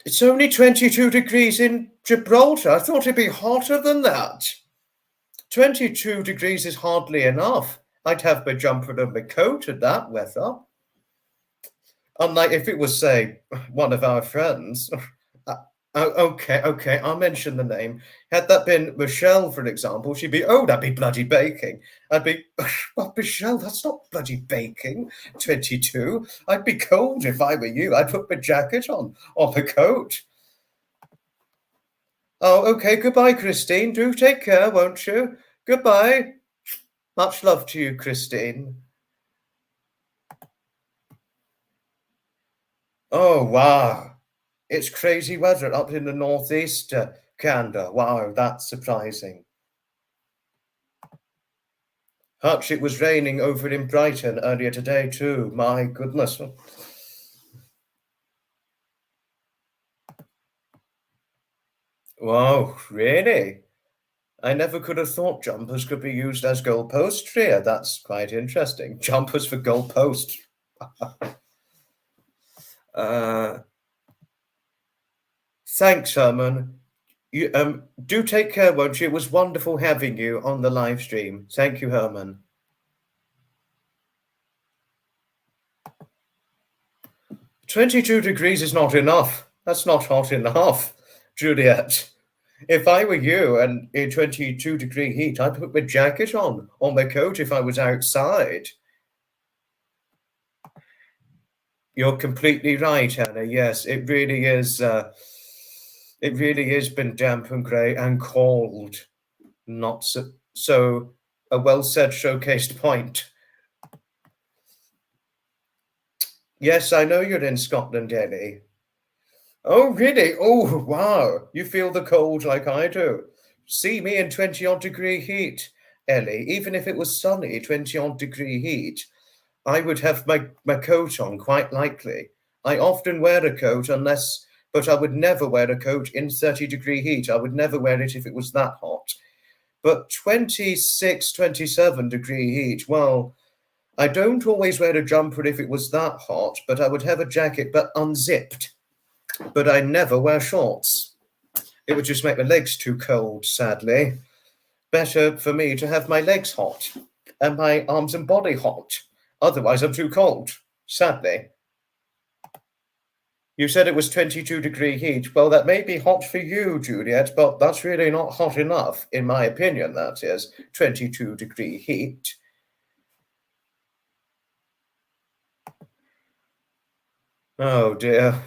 It's only 22 degrees in Gibraltar. I thought it'd be hotter than that. 22 degrees is hardly enough. I'd have my jumper and my coat at that weather. Unlike if it was, say, one of our friends. Okay, I'll mention the name. Had that been Michelle, for example, she'd be, oh, that'd be bloody baking. I'd be, well, Michelle, that's not bloody baking. 22. I'd be cold if I were you. I'd put my jacket on, or my coat. Oh, okay, goodbye, Christine. Do take care, won't you? Goodbye. Much love to you, Christine. Oh, wow. It's crazy weather up in the northeast, Canada. Wow, that's surprising. Hutch, it was raining over in Brighton earlier today too. My goodness. Wow, really? I never could have thought jumpers could be used as goalposts here. That's quite interesting. Jumpers for goalposts. Thanks, Herman. You do take care, won't you? It was wonderful having you on the live stream. Thank you, Herman. 22 degrees is not enough. That's not hot enough, Juliet. If I were you and in 22-degree heat, I'd put my jacket on or my coat if I was outside. You're completely right, Anna. Yes, it really is. It really has been damp and grey and cold. Not so a well-said, showcased point. Yes, I know you're in Scotland, Ellie. Oh, really? Oh, wow. You feel the cold like I do. See me in 20-odd degree heat, Ellie. Even if it was sunny, 20-odd degree heat, I would have my coat on, quite likely. I often wear a coat but I would never wear a coat in 30-degree heat. I would never wear it if it was that hot. But 26, 27-degree heat, well, I don't always wear a jumper if it was that hot, but I would have a jacket, but unzipped. But I never wear shorts. It would just make my legs too cold, sadly. Better for me to have my legs hot and my arms and body hot. Otherwise, I'm too cold, sadly. You said it was 22-degree heat. Well, that may be hot for you, Juliet, but that's really not hot enough, in my opinion, that is. 22-degree heat. Oh, dear.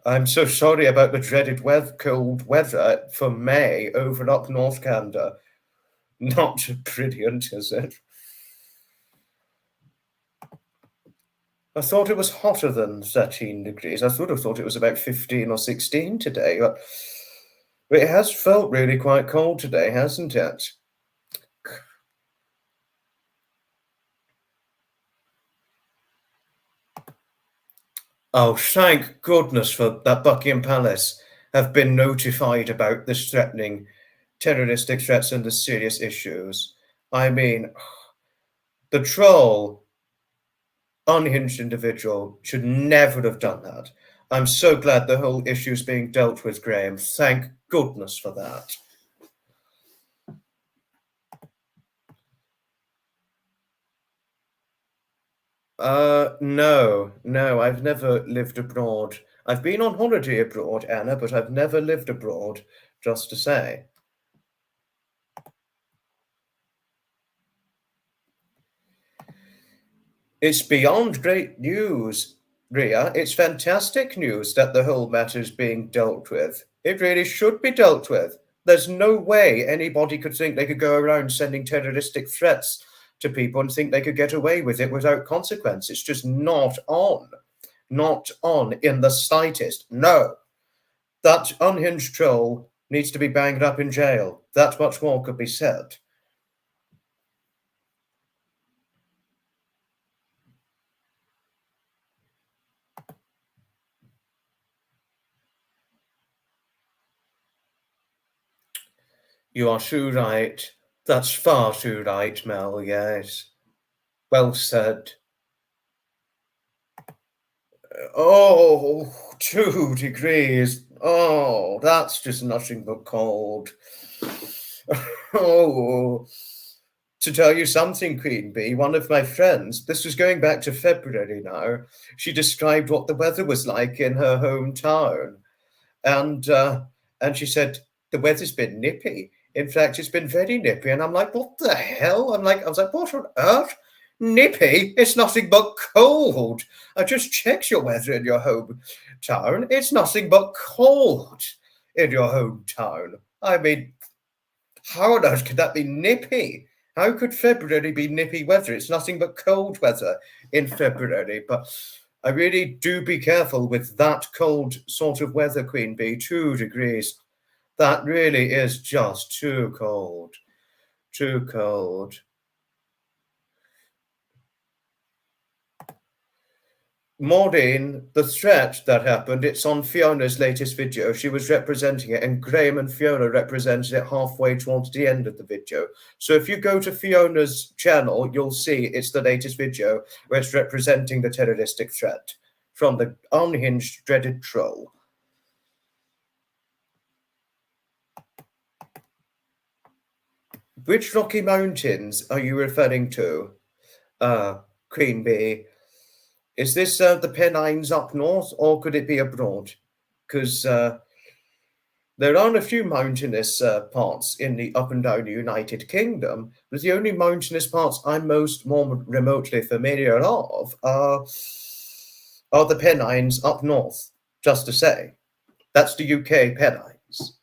I'm so sorry about the dreaded cold weather for May over up North Canada. Not brilliant, is it? I thought it was hotter than 13 degrees. I sort of thought it was about 15 or 16 today. But it has felt really quite cold today, hasn't it? Oh, thank goodness for that Buckingham Palace have been notified about this threatening terroristic threats and the serious issues. I mean, the troll, unhinged individual should never have done that. I'm so glad the whole issue is being dealt with, Graham. Thank goodness for that. No, I've never lived abroad. I've been on holiday abroad, Anna, but I've never lived abroad, just to say. It's beyond great news, Ria. It's fantastic news that the whole matter is being dealt with. It really should be dealt with. There's no way anybody could think they could go around sending terroristic threats to people and think they could get away with it without consequence. It's just not on. Not on in the slightest. No. That unhinged troll needs to be banged up in jail. That much more could be said. You are too right. That's far too right, Mel, yes. Well said. Oh, 2 degrees. Oh, that's just nothing but cold. Oh, to tell you something, Queen Bee, one of my friends, this was going back to February now, she described what the weather was like in her hometown. And she said, the weather's been nippy. In fact, it's been very nippy. And I'm like, what the hell? I was like, what on earth? Nippy? It's nothing but cold. I just checked your weather in your hometown. It's nothing but cold in your hometown. I mean, how on earth could that be nippy? How could February be nippy weather? It's nothing but cold weather in February. But I really do be careful with that cold sort of weather, Queen Bee. 2 degrees. That really is just too cold. Too cold. Maureen, the threat that happened, it's on Fiona's latest video. She was representing it, and Graham and Fiona represented it halfway towards the end of the video. So if you go to Fiona's channel, you'll see it's the latest video where it's representing the terroristic threat from the unhinged, dreaded troll. Which Rocky Mountains are you referring to, Queen Bee? Is this the Pennines up north, or could it be abroad? Because there are a few mountainous parts in the up and down United Kingdom, but the only mountainous parts I'm more remotely familiar of are the Pennines up north, just to say. That's the UK Pennines.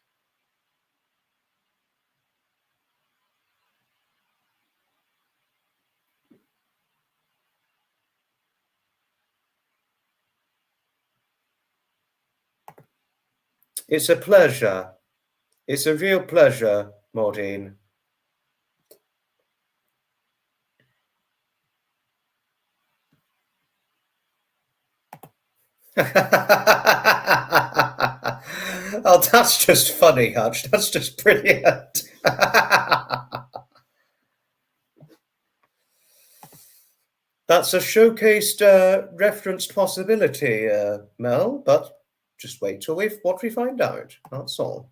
It's a pleasure. It's a real pleasure, Maureen. Oh, that's just funny, Hutch. That's just brilliant. That's a showcased, referenced possibility, Mel, but just wait till what we find out. That's all.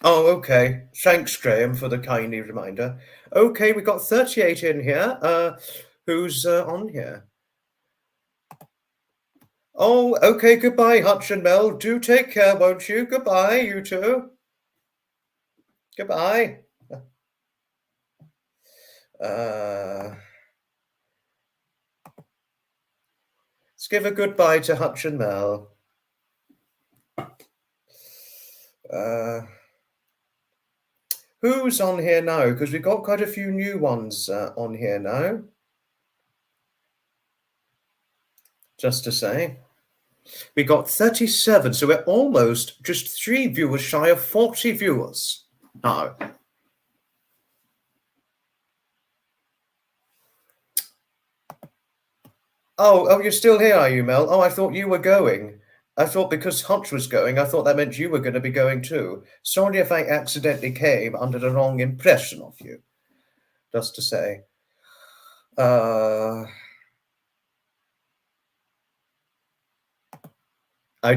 Oh, okay. Thanks, Graham, for the kindly reminder. Okay, we got 38 in here. Who's on here? Oh, okay. Goodbye, Hutch and Mel. Do take care, won't you? Goodbye, you two. Goodbye. Let's give a goodbye to Hutch and Mel. Who's on here now? Because we've got quite a few new ones on here now. Just to say. We got 37, so we're almost just 3 viewers shy of 40 viewers now. Oh, you're still here, are you, Mel? Oh, I thought you were going. I thought because Hutch was going, I thought that meant you were going to be going too. Sorry if I accidentally came under the wrong impression of you. Just to say. I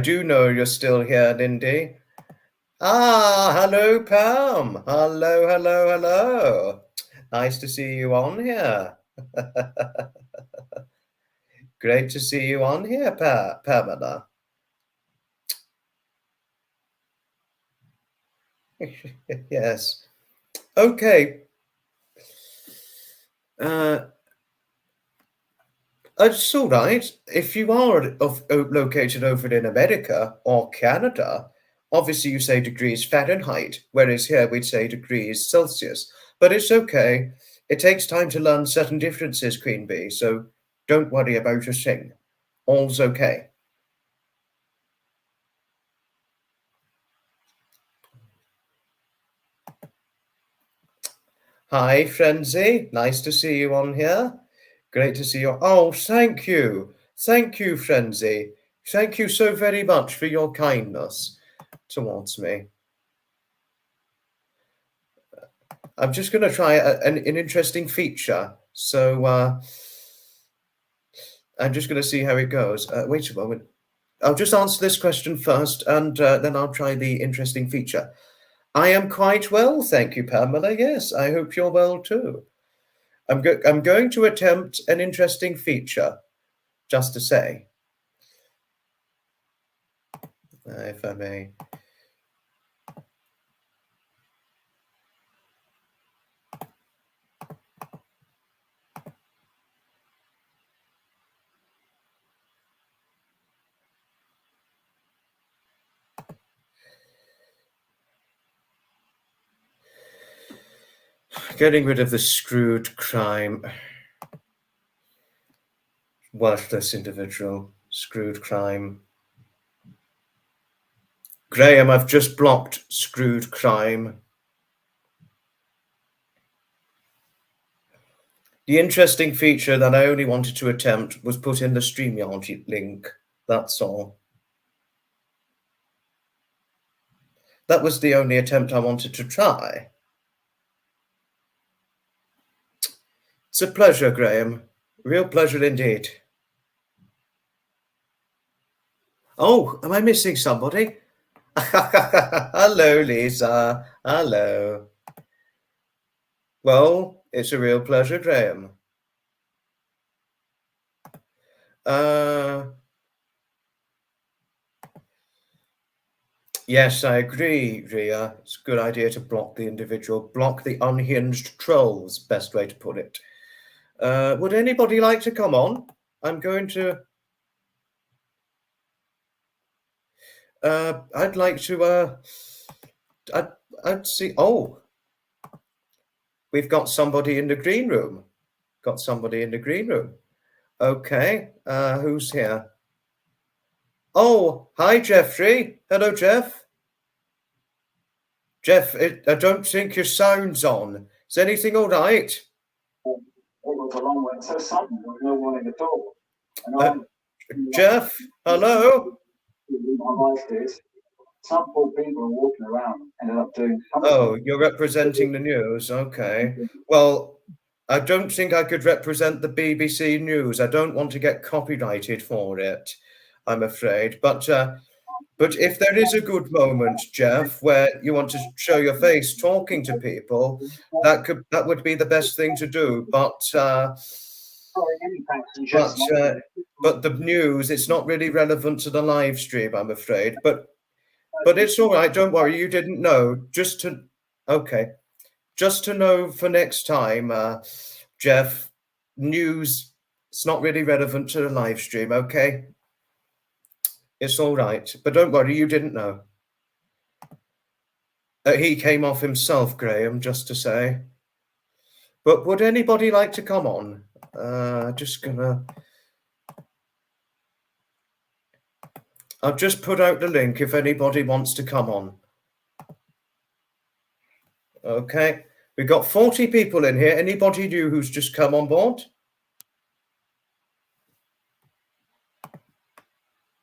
do know you're still here, Lindy. Ah, hello, Pam. Hello, hello, hello. Nice to see you on here. Great to see you on here, Pamela. Yes. Okay. It's all right. If you are located over in America or Canada, obviously you say degrees Fahrenheit, whereas here we'd say degrees Celsius. But it's okay. It takes time to learn certain differences, Queen Bee, so don't worry about a thing. All's okay. Hi, Frenzy. Nice to see you on here. Great to see you. Oh, thank you. Thank you, Frenzy. Thank you so very much for your kindness towards me. I'm just going to try an interesting feature. So I'm just going to see how it goes. Wait a moment. I'll just answer this question first, and then I'll try the interesting feature. I am quite well, thank you, Pamela. Yes, I hope you're well too. I'm going to attempt an interesting feature, just to say, if I may. Getting rid of the screwed crime. Worthless individual. Screwed crime. Graham, I've just blocked screwed crime. The interesting feature that I only wanted to attempt was put in the StreamYard link. That's all. That was the only attempt I wanted to try. It's a pleasure, Graham. Real pleasure indeed. Oh, am I missing somebody? Hello, Lisa. Hello. Well, it's a real pleasure, Graham. Yes, I agree, Ria. It's a good idea to block the individual. Block the unhinged trolls, best way to put it. Would anybody like to come on? I'm going to... I'd like to... I'd see... Oh! We've got somebody in the green room. Got somebody in the green room. Okay, who's here? Oh, hi, Jeffrey. Hello, Jeff. Jeff, I don't think your sound's on. Is anything all right? It was a long way. So sudden, there was no warning at all. Jeff, hello? My wife did. Some poor people are walking around, ended up doing something. Oh, you're representing the news. Okay. Well, I don't think I could represent the BBC News. I don't want to get copyrighted for it, I'm afraid. But if there is a good moment, Jeff, where you want to show your face talking to people, that would be the best thing to do. But the news, it's not really relevant to the live stream, I'm afraid. But it's all right. Don't worry. You didn't know. Just to know for next time, Jeff, news, it's not really relevant to the live stream. Okay. It's all right. But don't worry. You didn't know. He came off himself, Graham, just to say. But would anybody like to come on? Just gonna... I've just put out the link if anybody wants to come on. Okay. We've got 40 people in here. Anybody new who's just come on board?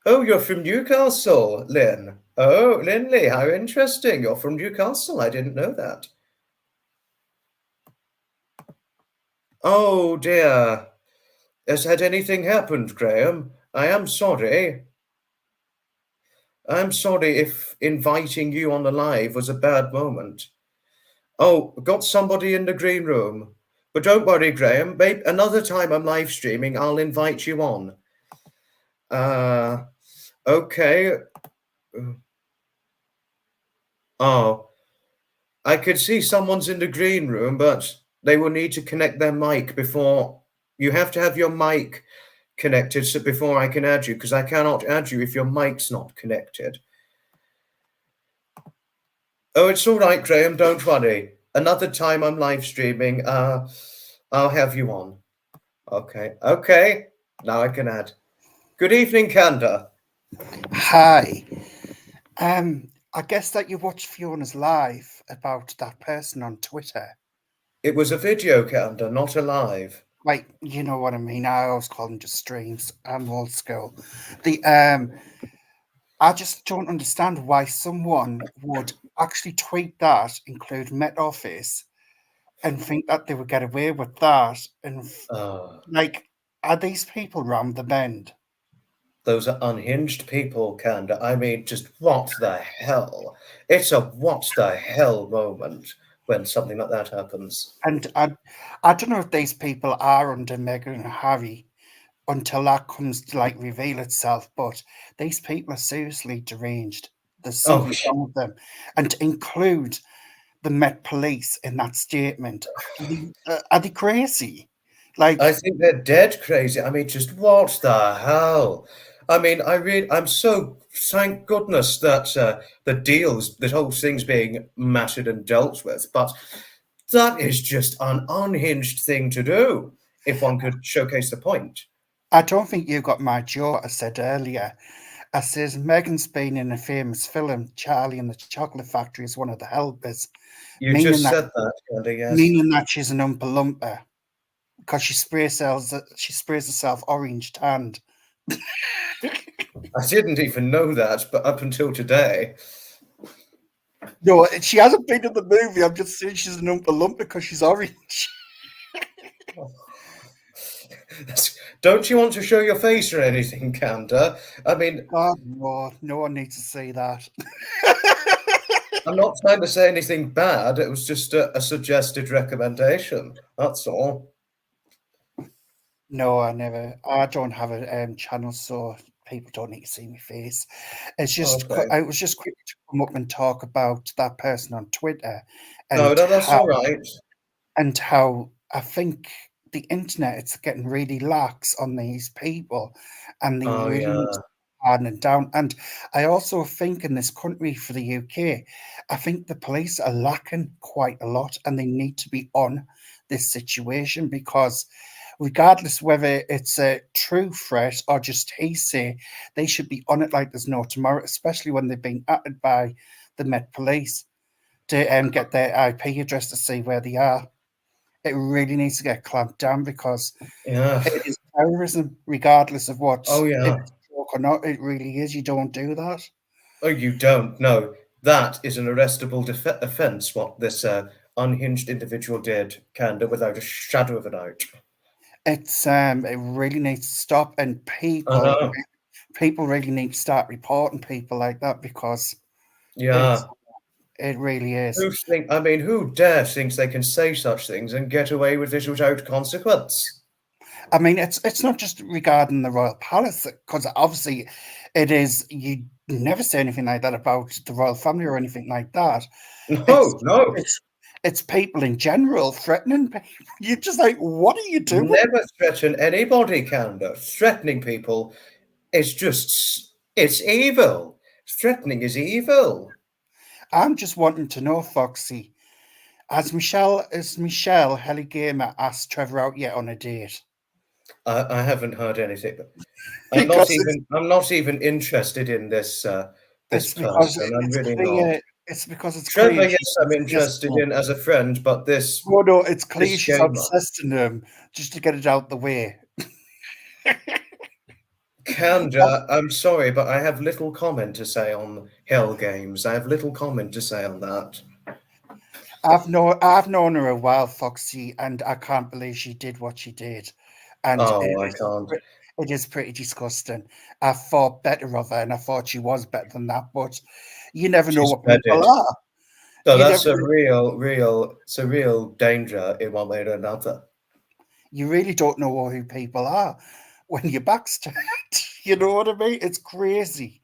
Oh, you're from Newcastle, Lynn. Oh, Linley, how interesting. You're from Newcastle. I didn't know that. Oh, dear. Had anything happened, Graham? I am sorry. I'm sorry if inviting you on the live was a bad moment. Oh, got somebody in the green room. But don't worry, Graham. Maybe another time I'm live streaming, I'll invite you on. Okay. Oh, I could see someone's in the green room, but they will need to connect their mic before. You have to have your mic connected so before I can add you, because I cannot add you if your mic's not connected. Oh, it's all right, Graham. Don't worry. Another time I'm live streaming, I'll have you on. Okay. Now I can add. Good evening, Kanda. Hi. I guess that you watched Fiona's live about that person on Twitter. It was a video, Kanda, not a live. Like, you know what I mean. I always call them just streams. I'm old school. I just don't understand why someone would actually tweet that, include Met Office, and think that they would get away with that. And are these people round the bend? Those are unhinged people, Kanda. I mean, just what the hell? It's a what the hell moment when something like that happens. And I don't know if these people are under Meghan and Harry until that comes to like reveal itself, but these people are seriously deranged. There's something wrong with them. And to include the Met Police in that statement, are they crazy? Like, I think they're dead crazy. I mean, just what the hell? I mean, I'm so thank goodness that the whole thing's being mattered and dealt with. But that is just an unhinged thing to do, if one could showcase the point. I don't think you got my jaw. I said earlier. I says Megan's been in a famous film, Charlie and the Chocolate Factory, is one of the helpers. You just said that, Kanda, yes. Meaning that she's an Oompa Loompa because she sprays herself orange tanned. I didn't even know that, but up until today. No, she hasn't been in the movie. I'm just saying she's an Oompa Loompa because she's orange. Don't you want to show your face or anything, Kanda? I mean... God, no one needs to see that. I'm not trying to say anything bad. It was just a suggested recommendation. That's all. No, I don't have a channel, so people don't need to see my face. It's just, I was just quick to come up and talk about that person on Twitter. And no, that's all right. And how I think the internet is getting really lax on these people, and they really need to harden it down. And I also think in this country, for the UK, I think the police are lacking quite a lot, and they need to be on this situation because regardless whether it's a true threat or just hearsay, they should be on it like there's no tomorrow, especially when they've been acted by the Met Police to get their IP address to see where they are. It really needs to get clamped down because it is terrorism, regardless of what if it's a joke or not. It really is. You don't do that. Oh, you don't? No. That is an arrestable offence, what this unhinged individual did, Kanda, without a shadow of a doubt. It really needs to stop, and people really need to start reporting people like that because it really is. Who dare thinks they can say such things and get away with it without consequence? I mean, it's not just regarding the Royal Palace, because obviously it is. You never say anything like that about the royal family or anything like that. No. It's people in general threatening people. You're just like, what are you doing? Never threaten anybody, Kanda. Threatening people is it's evil. Threatening is evil. I'm just wanting to know, Foxy, has Michelle Helly Gamer asked Trevor out yet on a date? I haven't heard anything. I'm not even interested in this person. I'm really not. It's because it's Trevor, clear. yes, I'm interested in as a friend, but this... No, it's clear she's obsessed in him, just to get it out the way. Kanda, I'm sorry, but I have little comment to say on Hell Games. I have little comment to say on that. I've known her a while, Foxy, and I can't believe she did what she did. And Oh, I can't. it is pretty disgusting. I thought better of her, and I thought she was better than that. But you never know She's what bedded. people are. So You that's never a it's a real danger in one way or another. You really don't know who people are when you're backstage. You know what I mean? It's crazy.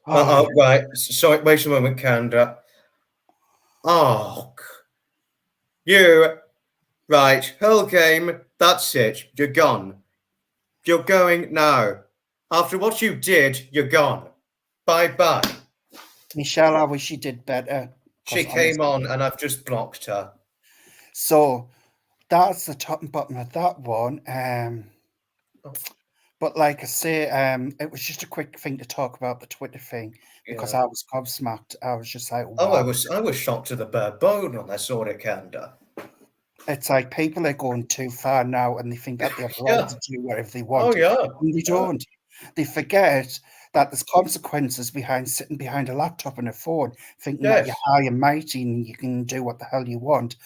Oh, Right. Sorry, wait a moment, Kanda. Oh, you. Right. Hell Game. That's it. You're gone. You're going now. After what you did, you're gone. Bye-bye. Michelle, I wish she did better. She came on and I've just blocked her. So that's the top and bottom of that one. But like I say, it was just a quick thing to talk about the Twitter thing because I was gobsmacked. I was just like, wow. Oh, I was shocked to the bare bone when I saw it, Kanda. It's like people are going too far now and they think that they have right to do whatever they want. Oh, yeah. And they don't. They forget that there's consequences behind sitting behind a laptop and a phone, thinking that you're high and mighty and you can do what the hell you want.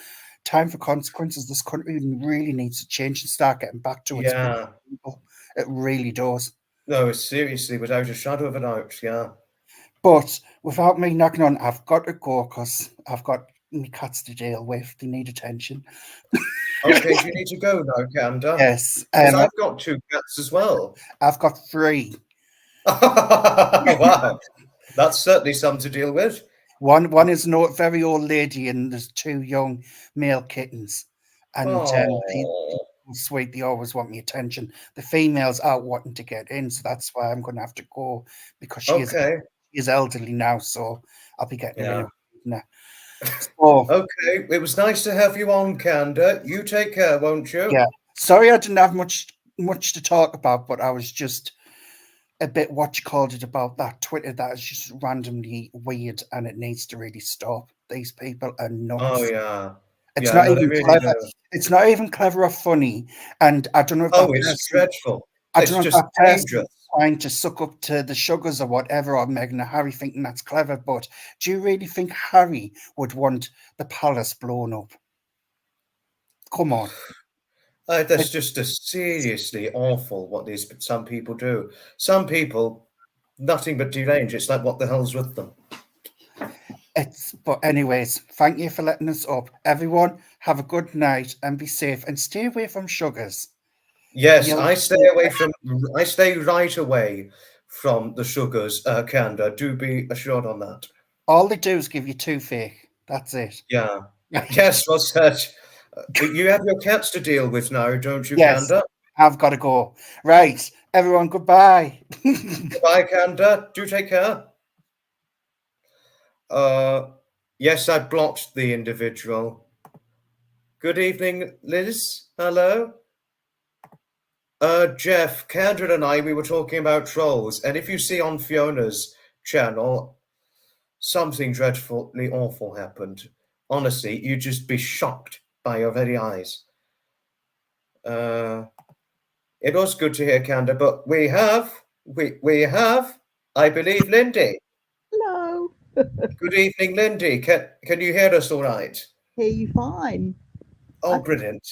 Time for consequences. This country really needs to change and start getting back to its people. It really does. No, seriously, without a shadow of a doubt, yeah. But without me knocking on, I've got to go because I've got my cats to deal with. They need attention. Okay, do you need to go now, Kanda? Yes. Because I've got 2 cats as well. I've got 3. Wow. That's certainly something to deal with. One is a very old lady and there's 2 young male kittens. And sweet, they always want me attention. The female's out wanting to get in, so that's why I'm going to have to go because she is elderly now, so I'll be getting rid of her. So, okay, it was nice to have you on, Kanda. You take care, won't you? Yeah. Sorry I didn't have much to talk about, but I was just a bit about that Twitter that is just randomly weird and it needs to really stop. These people are nuts. Oh, yeah. It's not even clever. It's not even clever or funny. And I don't know if it's dreadful. I don't know if that person trying to suck up to the sugars or whatever, or Meghan or Harry thinking that's clever, but do you really think Harry would want the palace blown up? Come on. That's just a seriously awful what some people do. Some people, nothing but deranged. It's like, what the hell's with them? But anyways, thank you for letting us up. Everyone, have a good night and be safe and stay away from sugars. Yes, I stay right away from the sugars, Kanda. Do be assured on that. All they do is give you toothache. That's it. Yeah. Yes, what's that? You have your cats to deal with now, don't you, Kanda? I've got to go. Right. Everyone, goodbye. Goodbye, Kanda. Do take care. Yes, I blocked the individual. Good evening, Liz. Hello. Jeff, Kanda and I, we were talking about trolls, and if you see on Fiona's channel, something dreadfully awful happened. Honestly, you'd just be shocked by your very eyes. It was good to hear, Kanda, but we have, I believe, Lindy. Hello. Good evening, Lindy. Can you hear us all right? Hear you fine. Oh, brilliant.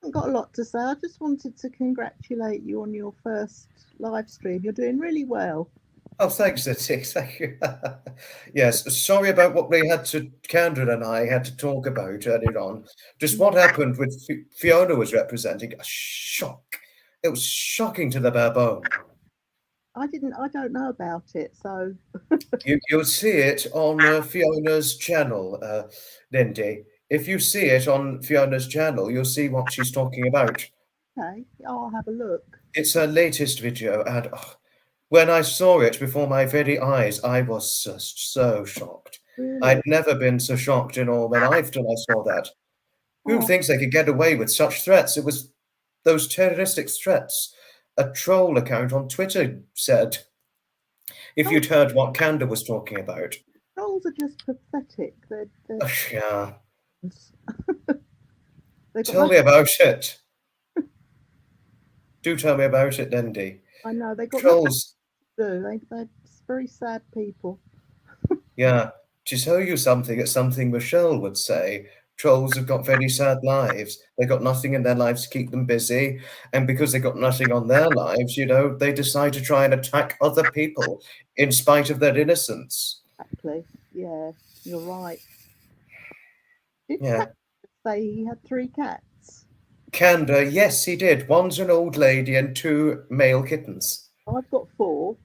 I haven't got a lot to say. I just wanted to congratulate you on your first live stream. You're doing really well. Oh, thanks, Lindsay. Thank you. Yes, sorry about what Kanda and I had to talk about earlier on. Just what happened with Fiona was representing. A shock. It was shocking to the bare bone. I don't know about it, so you'll see it on Fiona's channel, Lindy. If you see it on Fiona's channel, you'll see what she's talking about. Okay, I'll have a look. It's her latest video, and when I saw it before my very eyes, I was just so shocked. Really? I'd never been so shocked in all my life till I saw that. Who thinks they could get away with such threats? It was those terroristic threats. A troll account on Twitter said, if you'd heard what Kanda was talking about. Trolls are just pathetic. They're yeah. Tell me about it. Do tell me about it, Lindy. I know they got nothing Trolls, to do. They're very sad people. yeah. To tell you something, it's something Michelle would say. Trolls have got very sad lives. They got nothing in their lives to keep them busy. And because they got nothing on their lives, they decide to try and attack other people in spite of their innocence. Exactly. Yeah, you're right. Did Yeah. Cat say he had 3 cats? Canda, yes, he did. One's an old lady and 2 male kittens. I've got 4.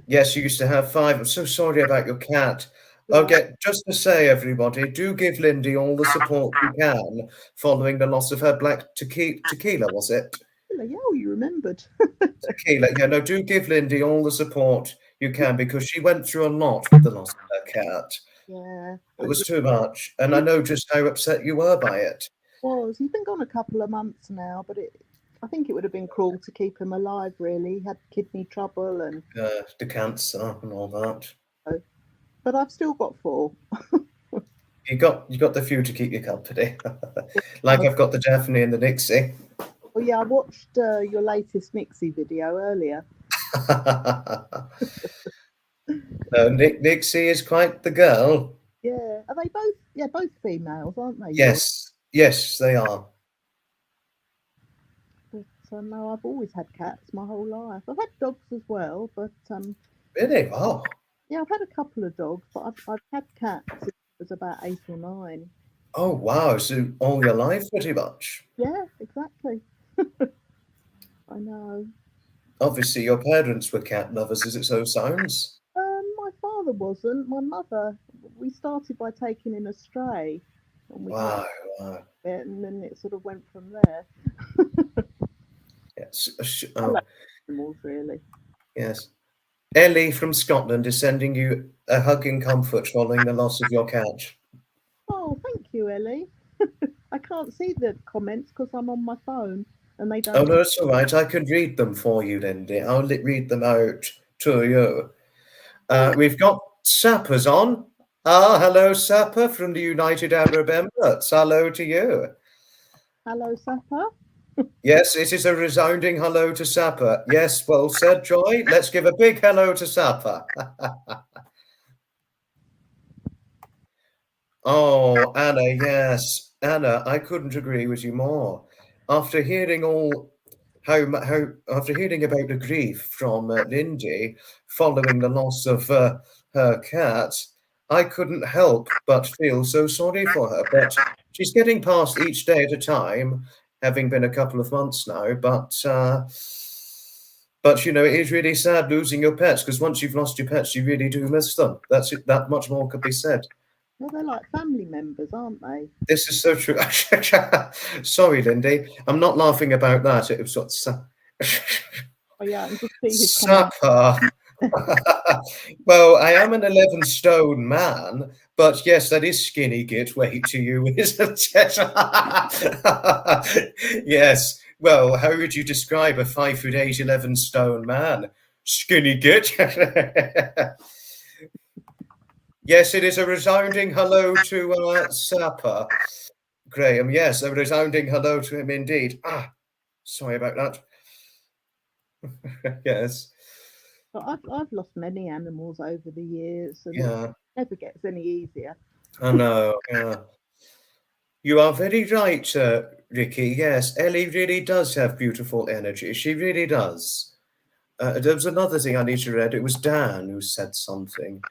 Yes, you used to have 5. I'm so sorry about your cat. Yeah. Okay, just to say, everybody, do give Lindy all the support you can following the loss of her black tequila, was it? Yeah, you remembered. Tequila, yeah, no, do give Lindy all the support you can because she went through a lot with the loss of her cat. Yeah. It was too much, and I know just how upset you were by it. He's been gone a couple of months now, but I think it would have been cruel to keep him alive, really. He had kidney trouble and The cancer and all that. but I've still got 4. You got the few to keep you company. Like I've got the Daphne and the Nixie. Oh yeah, I watched your latest Nixie video earlier. No, Nixie is quite the girl. Yeah, are they both? Yeah, both females, aren't they? Yes, yes, they are. But no, I've always had cats my whole life. I've had dogs as well, but Really? Wow. yeah, I've had a couple of dogs, but I've had cats since I was about 8 or 9. Oh wow! So all your life, pretty much. Yeah, exactly. I know. Obviously, your parents were cat lovers, as it so sounds. My father wasn't. My mother. We started by taking in a stray, and we Wow, had wow. it, and then it sort of went from there. Yes. I love animals, really. Yes. Ellie from Scotland is sending you a hug in comfort following the loss of your cat. Oh, thank you, Ellie. I can't see the comments because I'm on my phone, and they don't. Oh no, it's all right. I can read them for you, Lindy. I'll read them out to you. We've got Sapper's on. Hello, Sapper from the United Arab Emirates. Hello to you. Hello, Sapper. Yes, it is a resounding hello to Sapper. Yes, well said, Joy. Let's give a big hello to Sapper. Oh, Anna, yes. Anna, I couldn't agree with you more. After hearing after hearing about the grief from Lindy following the loss of her cat, I couldn't help but feel so sorry for her. But she's getting past each day at a time, having been a couple of months now. But it is really sad losing your pets because once you've lost your pets, you really do miss them. That's it. That much more could be said. Well, they're like family members, aren't they? This is so true. Sorry, Lindy. I'm not laughing about that. It was sort of Oh yeah, I can just see his comment. Supper. Well, I am an 11 stone man, but yes, that is skinny git weight to you, isn't it? Yes. Well, how would you describe a 5'8", 11 stone man? Skinny git. Yes, it is a resounding hello to Sapper. Graham, yes, a resounding hello to him indeed. Sorry about that. Yes. But I've lost many animals over the years, and Yeah. it never gets any easier. I know, yeah. You are very right, Ricky. Yes, Ellie really does have beautiful energy. She really does. There was another thing I need to read. It was Dan who said something.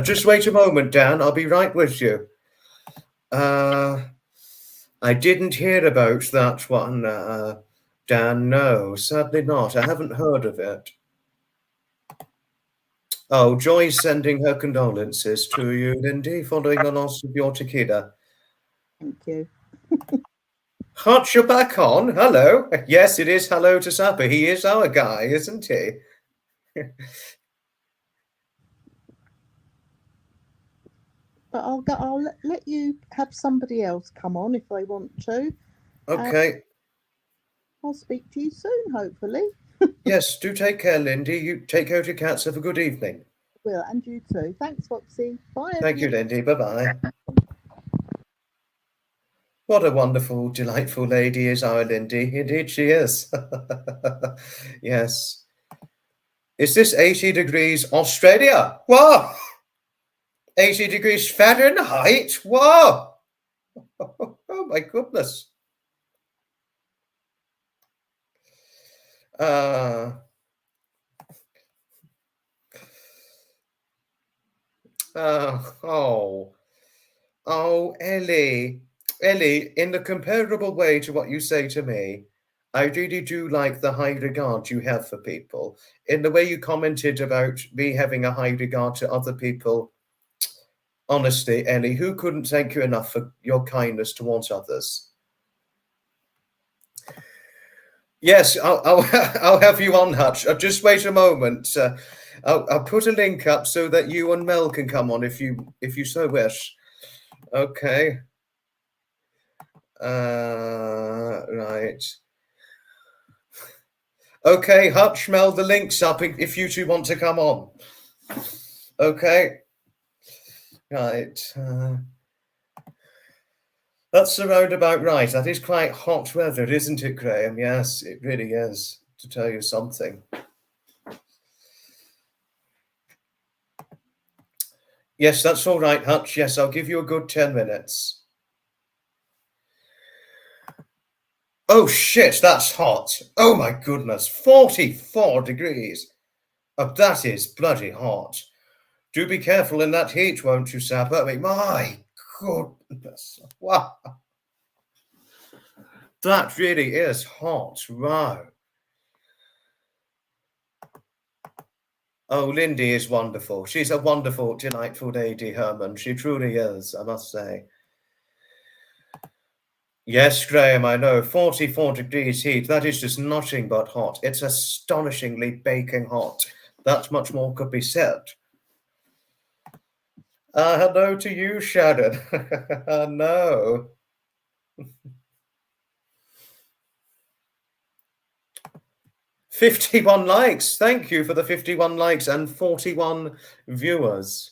Just wait a moment, Dan. I'll be right with you. I didn't hear about that one, Dan. No, sadly not. I haven't heard of it. Oh, Joy's sending her condolences to you, Lindy, following the loss of your tequila. Thank you. Hot, you're back on. Hello. Yes, it is hello to Sapper. He is our guy, isn't he? But I'll let you have somebody else come on if they want to. Okay. I'll speak to you soon, hopefully. Yes, do take care, Lindy. You take care of your cats. Have a good evening. Will, and you too. Thanks, Foxy. Bye. Thank you, Lindy. Bye-bye. What a wonderful, delightful lady is our Lindy. Indeed she is. Yes. Is this 80 degrees Australia? Whoa! 80 degrees Fahrenheit? Whoa! Oh my goodness. Oh, Ellie, in the comparable way to what you say to me, I really do like the high regard you have for people. In the way you commented about me having a high regard to other people, honestly, Ellie, who couldn't thank you enough for your kindness towards others? Yes, I'll have you on, Hutch. Just wait a moment. I'll put a link up so that you and Mel can come on if you so wish. Okay. Right. Okay, Hutch, Mel, the link's up if you two want to come on. Okay. Right. That's around about right. That is quite hot weather, isn't it, Graham? Yes, it really is, to tell you something. Yes, that's all right, Hutch. Yes, I'll give you a good 10 minutes. Oh, shit, that's hot. Oh, my goodness. 44 degrees. Oh, that is bloody hot. Do be careful in that heat, won't you, Sapper? I mean, my goodness. Wow. That really is hot. Wow. Oh, Lindy is wonderful. She's a wonderful, delightful lady, Herman. She truly is, I must say. Yes, Graham, I know. 44 degrees heat. That is just nothing but hot. It's astonishingly baking hot. That much more could be said. Hello to you, Sharon. No. "51 likes. Thank you for the 51 likes and 41 viewers.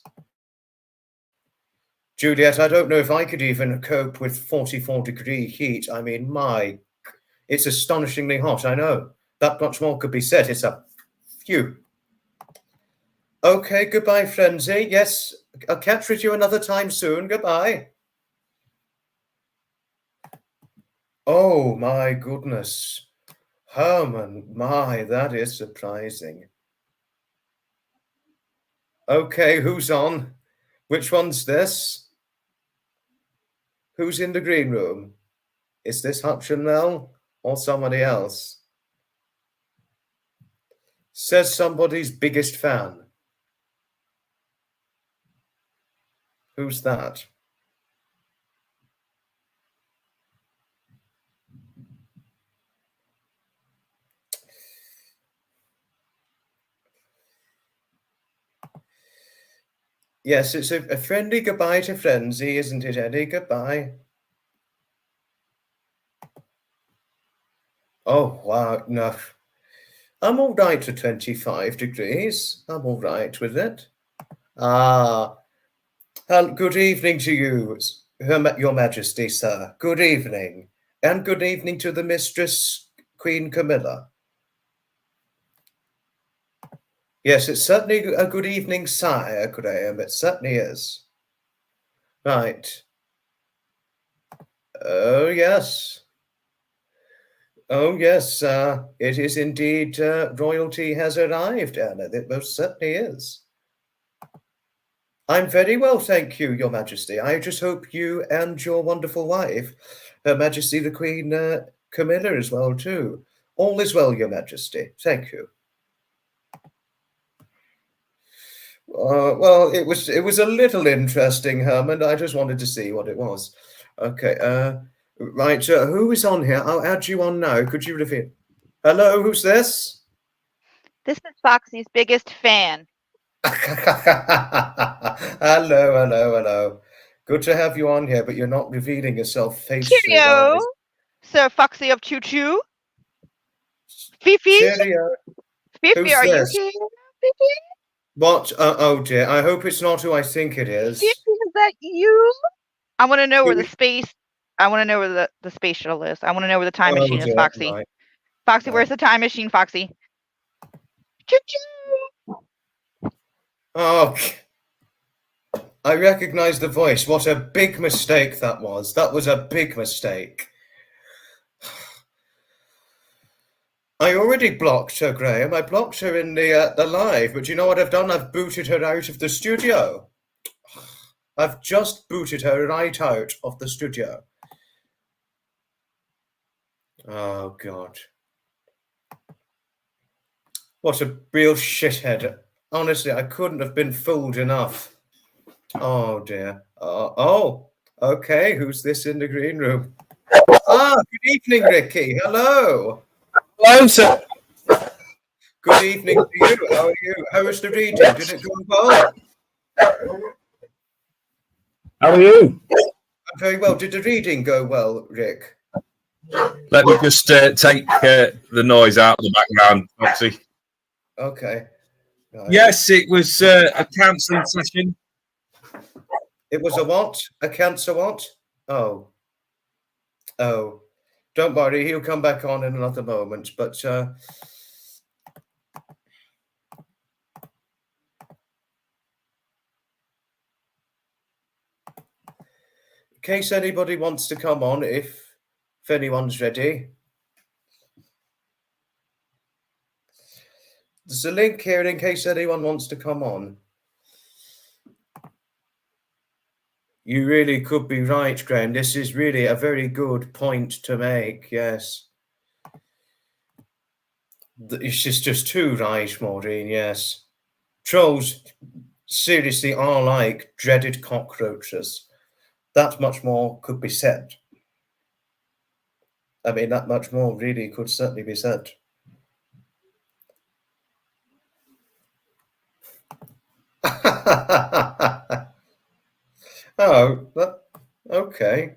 Juliet, I don't know if I could even cope with 44-degree heat. I mean, it's astonishingly hot, I know. That much more could be said. It's a phew. Okay, goodbye, Frenzy. Yes, I'll catch with you another time soon. Goodbye. Oh, my goodness. Herman, that is surprising. Okay, who's on? Which one's this? Who's in the green room? Is this Hutch and Mel or somebody else? Says somebody's biggest fan. Who's that? Yes, it's a friendly goodbye to Frenzy, isn't it, Eddie? Goodbye. Oh, wow, no. I'm all right to 25 degrees. I'm all right with it. Good evening to you, Your Majesty, sir. Good evening. And good evening to the Mistress, Queen Camilla. Yes, it's certainly a good evening, sire, Graham. It certainly is. Right. Oh, yes. Oh, yes, it is indeed. Royalty has arrived, Anna. It most certainly is. I'm very well, thank you, Your Majesty. I just hope you and your wonderful wife, Her Majesty the Queen Camilla, as well, too. All is well, Your Majesty. Thank you. Well, it was a little interesting, Herman. I just wanted to see what it was. Okay, right, who is on here? I'll add you on now. Could you reveal? Hello, who's this? This is Foxy's biggest fan. Hello. Good to have you on here, but you're not revealing yourself face-to-face. Cheerio, Sir Foxy of Choo Choo. Fifi? Cheerio. Fifi, Who's are this? you here, Fifi? What? Oh dear, I hope it's not who I think it is. Fifi, is that you? I want to know where the space... I want to know where the space shuttle is. I want to know where the time machine is, Foxy. Right. Foxy, where's the time machine, Foxy? Choo-choo! Oh, I recognize the voice. What a big mistake that was. That was a big mistake. I already blocked her, Graham. I blocked her in the live, but you know what I've done? I've booted her out of the studio. I've just booted her right out of the studio. Oh, God. What a real shithead. Honestly, I couldn't have been fooled enough. Oh, dear. Oh, okay. Who's this in the green room? Ah, good evening, Ricky. Hello. Hello, sir. Good evening to you. How are you? How was the reading? Did it go well? How are you? I'm very well. Did the reading go well, Rick? Let me just take the noise out of the background, Foxy. Okay. Right. Yes, it was a counselling session. It was a what? A cancer what? Oh. Oh. Don't worry, he'll come back on in another moment. But in case anybody wants to come on, if anyone's ready. There's a link here in case anyone wants to come on. You really could be right, Graham. This is really a very good point to make, yes. It's just too right, Maureen, yes. Trolls seriously are like dreaded cockroaches. That much more could be said. I mean, that much more really could certainly be said. Oh, okay.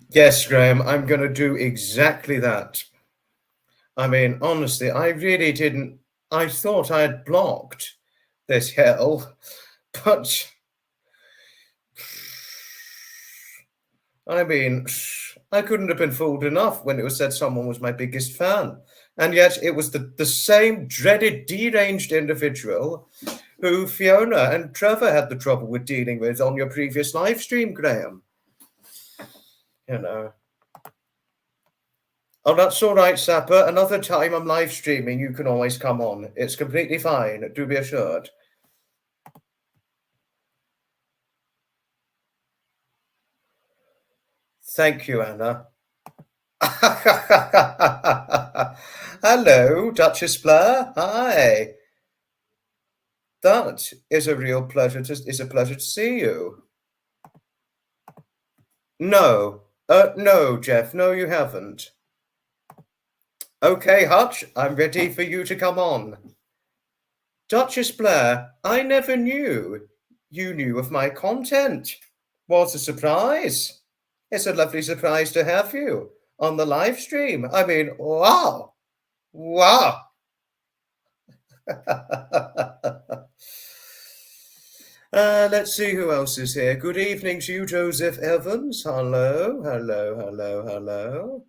Yes, Graham, I'm going to do exactly that. I mean, honestly, I really didn't. I thought I had blocked this hell, but I mean, I couldn't have been fooled enough when it was said someone was my biggest fan. And yet it was the same dreaded, deranged individual who Fiona and Trevor had the trouble with dealing with on your previous live stream, Graham. You know. Oh, that's all right, Sapper. Another time I'm live streaming, you can always come on. It's completely fine, do be assured. Thank you, Anna. Hello, Duchess Blair. Hi. That is a real pleasure to see you. No, no, Jeff. No, you haven't. Okay, Hutch, I'm ready for you to come on. Duchess Blair, I never knew you knew of my content. What a surprise. It's a lovely surprise to have you on the live stream. I mean, wow. Wow. Let's see who else is here. Good evening to you, Joseph Evans. Hello, hello, hello, hello.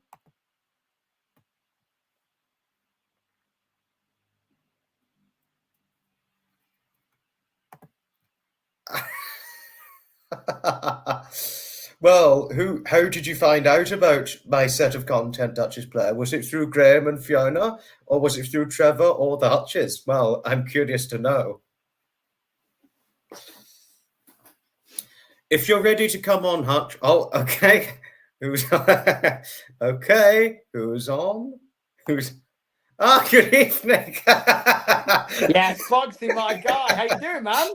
Well, how did you find out about my set of content, Duchess Blair? Was it through Graham and Fiona, or was it through Trevor or the Hutches? Well, I'm curious to know. If you're ready to come on, Hutch. Oh, okay. Who's okay? Who's on? Who's good evening. Yes, Foxy, my guy. How you doing, man?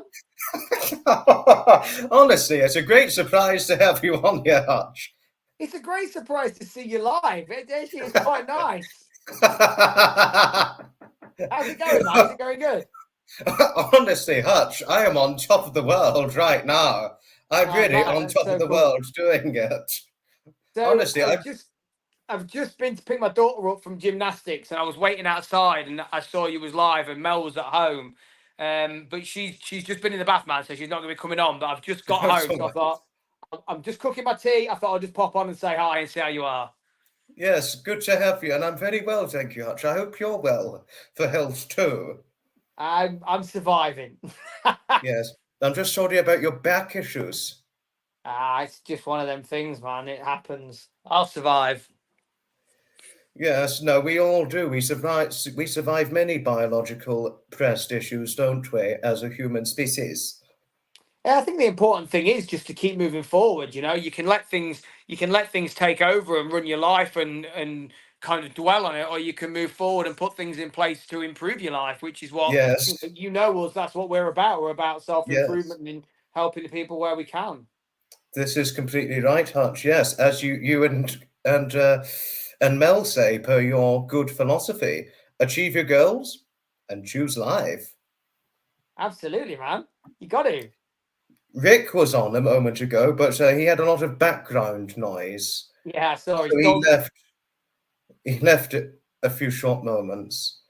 Honestly, it's a great surprise to have you on here, Hutch. It's a great surprise to see you live. It actually is quite nice. How's it going, man? Is it going good? Honestly, Hutch, I am on top of the world right now. I'm really on top of the world doing it. So honestly, I've just been to pick my daughter up from gymnastics, and I was waiting outside, and I saw you was live, and Mel was at home. But she's just been in the bath, man, so she's not going to be coming on. But I've just got home, so I thought I'm just cooking my tea. I thought I'll just pop on and say hi and see how you are. Yes, good to have you, and I'm very well, thank you, Hutch. I hope you're well for health too. I'm surviving. Yes, I'm just sorry about your back issues. It's just one of them things, man. It happens. I'll survive. Yes, no, we all do. We survive many biological pressed issues, don't we, as a human species? Yeah, I think the important thing is just to keep moving forward. You know, you can let things take over and run your life and kind of dwell on it, or you can move forward and put things in place to improve your life, which is what Yes, you know us. That's what we're about. We're about self yes. improvement and helping the people where we can. This is completely right, Hutch. Yes, as you and Mel say, per your good philosophy, achieve your goals and choose life. Absolutely, man. You got to. Rick was on a moment ago, but he had a lot of background noise, Yeah, sorry, so he dog. left. He left it a few short moments.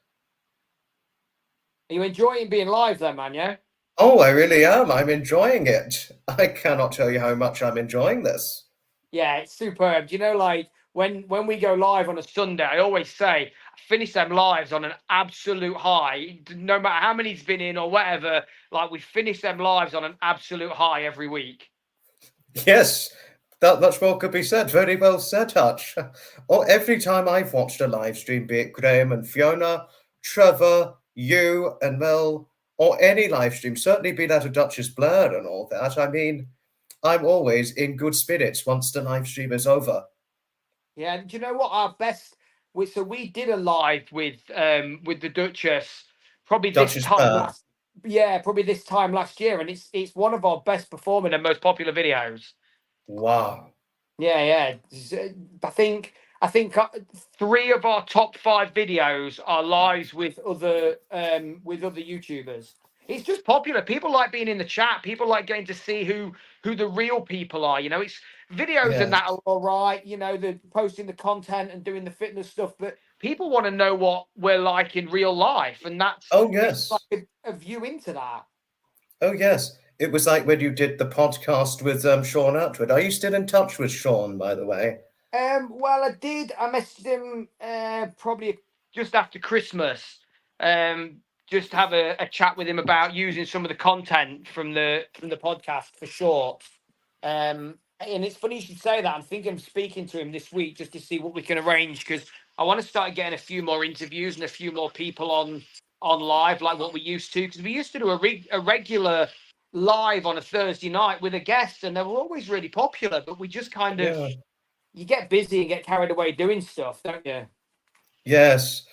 Are you enjoying being live, then, man? Yeah. Oh, I really am. I'm enjoying it. I cannot tell you how much I'm enjoying this. Yeah, it's superb. You know, like when we go live on a Sunday, I always say I finish them lives on an absolute high. No matter how many's been in or whatever, like we finish them lives on an absolute high every week. Yes, that much more could be said. Very well said, Hutch. Oh, every time I've watched a live stream, be it Graham and Fiona, Trevor, you and Mel, or any live stream, certainly be that a Duchess Blair and all that, I mean, I'm always in good spirits once the live stream is over. Yeah, and do you know what our best? So we did a live with the Duchess probably this Duchess time Blair. last. Yeah, probably this time last year, and it's one of our best performing and most popular videos. Wow. Yeah. I think 3 of our top 5 videos are lives with other YouTubers. It's just popular. People like being in the chat. People like getting to see who the real people are. You know, it's videos and Yes. that are all right. You know, the posting the content and doing the fitness stuff, but people want to know what we're like in real life, and that's Oh, it's yes. like a view into that. Oh, yes. It was like when you did the podcast with Sean Atwood. Are you still in touch with Sean, by the way? Well, I did. I messaged him probably just after Christmas. Just to have a chat with him about using some of the content from the podcast for sure. And it's funny you should say that. I'm thinking of speaking to him this week just to see what we can arrange, because I want to start getting a few more interviews and a few more people on live like what we used to. Because we used to do a regular live on a Thursday night with a guest, and they were always really popular. But we just kind of Yeah. you get busy and get carried away doing stuff, don't you? Yes.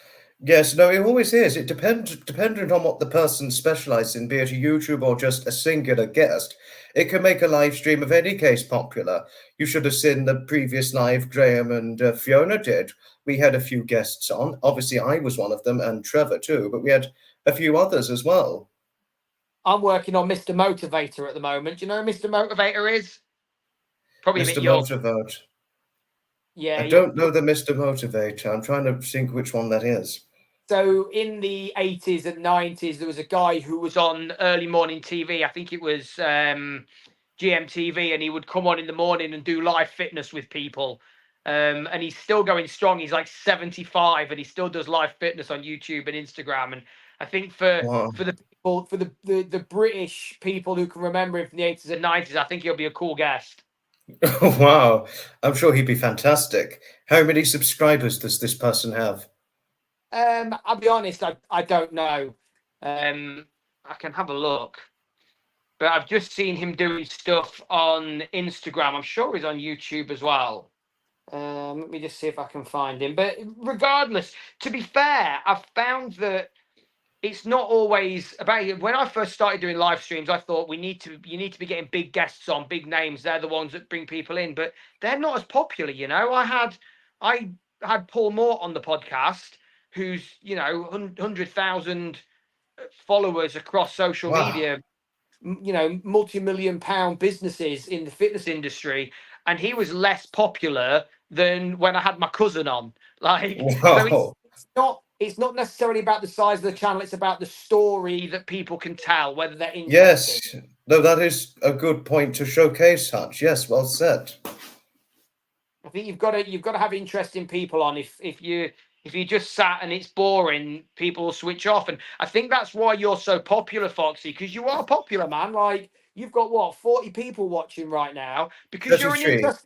Yes, no, it always is. It dependent on what the person specializes in, be it a YouTube or just a singular guest. It can make a live stream of any case popular. You should have seen the previous live Graham and Fiona did. We had a few guests on. Obviously, I was one of them, and Trevor too, but we had a few others as well. I'm working on Mr. Motivator at the moment. Do you know who Mr. Motivator is? Probably a bit Mr. young. Motivate. Yeah, I don't know the Mr. Motivator. I'm trying to think which one that is. So in the 80s and 90s, there was a guy who was on early morning TV. I think it was GMTV, and he would come on in the morning and do live fitness with people. And he's still going strong. He's like 75, and he still does live fitness on YouTube and Instagram. And I think for the people, for the British people who can remember him from the 80s and 90s, I think he'll be a cool guest. Wow, I'm sure he'd be fantastic. How many subscribers does this person have? I'll be honest, I don't know. I can have a look. But I've just seen him doing stuff on Instagram. I'm sure he's on YouTube as well. Let me just see if I can find him. But regardless, to be fair, I've found that it's not always about it. When I first started doing live streams, I thought you need to be getting big guests on, big names. They're the ones that bring people in, but they're not as popular, you know. I had Paul Moore on the podcast, who's 100,000 followers across social media, multi-million-pound businesses in the fitness industry, and he was less popular than when I had my cousin on. So it's not necessarily about the size of the channel, it's about the story that people can tell, whether they're interested. Yes, no, that is a good point to showcase, Hutch. Yes, well said. I think you've got to have interesting people on. If you just sat and it's boring, people will switch off. And I think that's why you're so popular, Foxy, because you are popular, man. Like you've got what 40 people watching right now because you're an 33. interesting.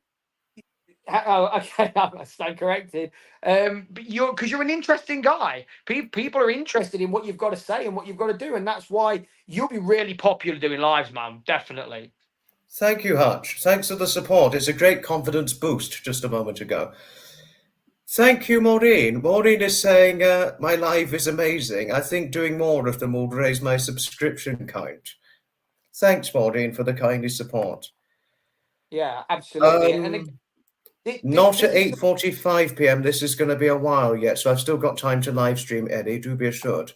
Oh, okay, I stand corrected. But you're an interesting guy. People are interested in what you've got to say and what you've got to do, and that's why you'll be really popular doing lives, man. Definitely. Thank you, Hutch. Thanks for the support. It's a great confidence boost just a moment ago. Thank you, Maureen. Maureen is saying, my live is amazing. I think doing more of them will raise my subscription count. Thanks, Maureen, for the kindly support. Yeah, absolutely. Not at 8:45 p.m. This is going to be a while yet, so I've still got time to live stream, Eddie. Do be assured.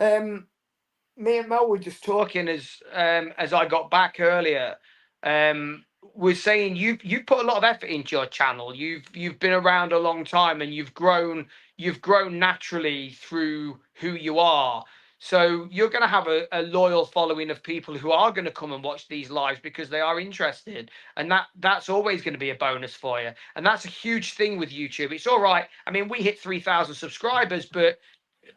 Me and Mel were just talking as I got back earlier. We're saying you put a lot of effort into your channel. You've been around a long time and you've grown naturally through who you are. So you're going to have a loyal following of people who are going to come and watch these lives because they are interested, and that's always going to be a bonus for you. And that's a huge thing with YouTube. It's all right. I mean, we hit 3,000 subscribers, but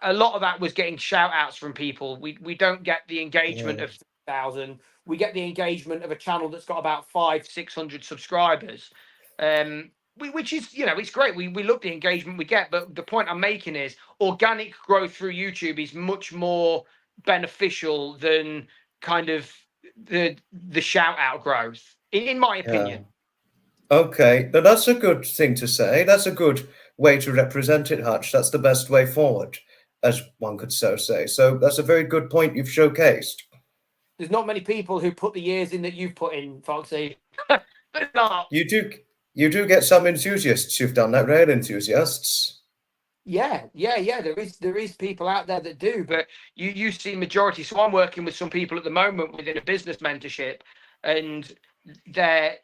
a lot of that was getting shout outs from people. We don't get the engagement of 3,000. We get the engagement of a channel that's got about 500-600 subscribers. Which is, it's great. We love the engagement we get, but the point I'm making is organic growth through YouTube is much more beneficial than kind of the shout out growth, in my opinion. Okay, now that's a good thing to say. That's a good way to represent it, Hutch. That's the best way forward, as one could so say. So that's a very good point you've showcased. There's not many people who put the years in that you've put in, Foxy. There's not. You do get some enthusiasts who've done that, rail enthusiasts. Yeah. There is people out there that do, but you see majority. So I'm working with some people at the moment within a business mentorship, and their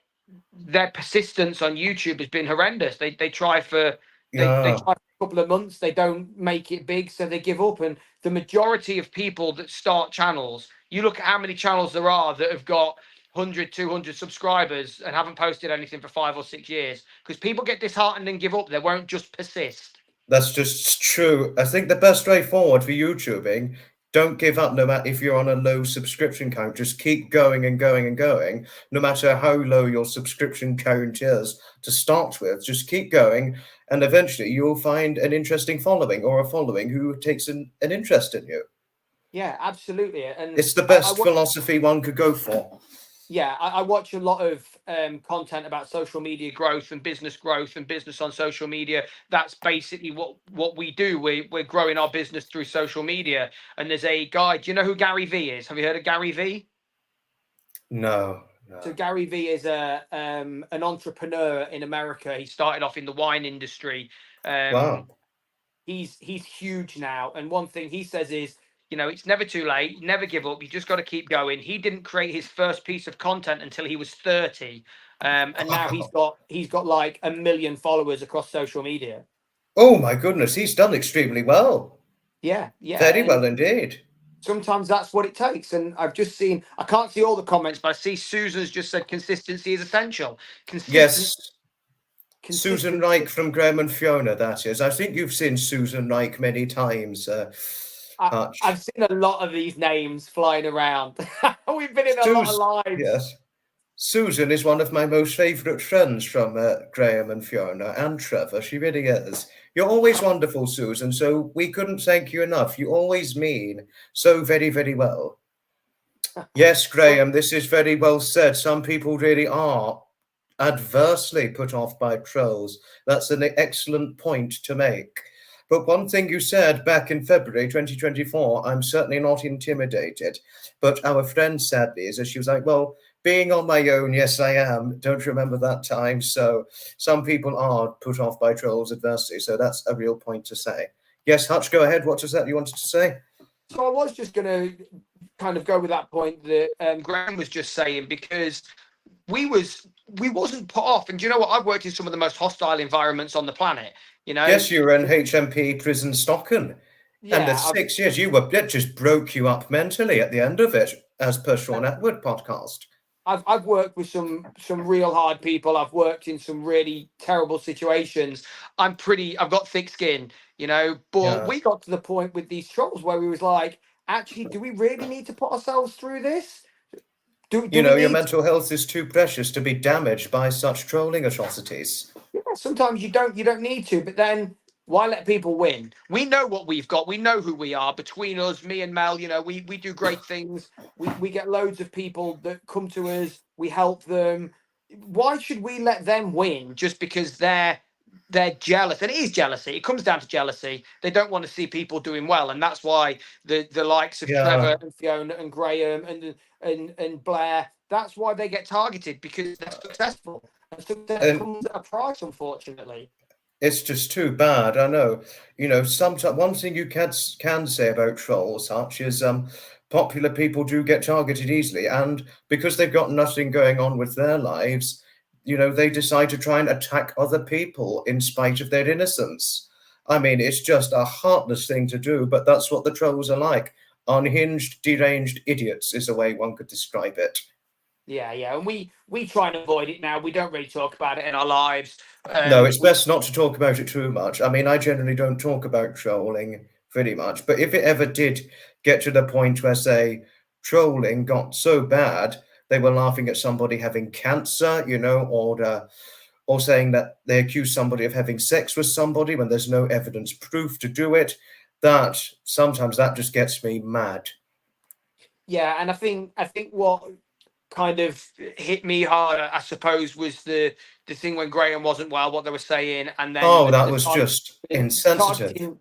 persistence on YouTube has been horrendous. They try for they try for a couple of months, they don't make it big, so they give up. And the majority of people that start channels, you look at how many channels there are that have got 100, 200 subscribers and haven't posted anything for 5 or 6 years, because people get disheartened and give up. They won't just persist. That's just true. I think the best way forward for YouTubing, don't give up no matter if you're on a low subscription count. Just keep going and going and going, no matter how low your subscription count is to start with. Just keep going, and eventually you'll find an interesting following, or a following who takes an interest in you. Yeah, absolutely. And it's the best philosophy one could go for. Yeah, I watch a lot of content about social media growth and business on social media. That's basically what we do. We're growing our business through social media. And there's a guy, do you know who Gary Vee is? Have you heard of Gary Vee? No. So Gary Vee is an entrepreneur in America. He started off in the wine industry. Wow. He's huge now. And one thing he says is, it's never too late. Never give up. You just got to keep going. He didn't create his first piece of content until he was 30. And now he's got like 1 million followers across social media. Oh my goodness, he's done extremely well. Yeah. Very well indeed. Sometimes that's what it takes. And I've just seen, I can't see all the comments, but I see Susan's just said consistency is essential. Yes. Susan Reich from Graham and Fiona, that is. I think you've seen Susan Reich many times. I've seen a lot of these names flying around. We've been in a lot of lives. Yes. Susan is one of my most favourite friends from Graham and Fiona, and Trevor. She really is. You're always wonderful, Susan, so we couldn't thank you enough. You always mean so very, very well. Yes, Graham, this is very well said. Some people really are adversely put off by trolls. That's an excellent point to make. But one thing you said back in February 2024, I'm certainly not intimidated. But our friend sadly is, she was like, well, being on my own, yes, I am. Don't remember that time. So some people are put off by trolls adversely. So that's a real point to say. Yes, Hutch, go ahead. What was that you wanted to say? So I was just going to kind of go with that point that Graham was just saying, because we wasn't put off. And do you know what? I've worked in some of the most hostile environments on the planet. Yes, you were in HMP prison Stockton. Yeah, and the 6 years it just broke you up mentally at the end of it, as per Sean Atwood podcast. I've worked with some real hard people. I've worked in some really terrible situations. I've got thick skin, you know. But we got to the point with these trolls where we was like, actually, do we really need to put ourselves through this? You know, your mental health is too precious to be damaged by such trolling atrocities. Yeah, sometimes you don't need to, but then why let people win? We know what we've got. We know who we are. Between us, me and Mel, you know, we do great things. We get loads of people that come to us. We help them. Why should we let them win just because they're jealous? And it is jealousy. It comes down to jealousy. They don't want to see people doing well, and that's why the likes of Trevor and Fiona and Graham and Blair, that's why they get targeted, because they're successful. And success comes at a price, unfortunately. It's just too bad. I know. You know, sometimes one thing you can say about trolls, Hutch, is popular people do get targeted easily, and because they've got nothing going on with their lives, you know, they decide to try and attack other people in spite of their innocence. I mean, it's just a heartless thing to do, but that's what the trolls are like. Unhinged, deranged idiots is the way one could describe it. Yeah, and we try and avoid it now. We don't really talk about it in our lives. No, it's best not to talk about it too much. I mean, I generally don't talk about trolling pretty much, but if it ever did get to the point where, say, trolling got so bad, they were laughing at somebody having cancer, you know, or saying that they accuse somebody of having sex with somebody when there's no evidence proof to do it, that sometimes that just gets me mad. Yeah, and I think what kind of hit me hard, I suppose, was the thing when Graham wasn't well, what they were saying, and then that was just insensitive.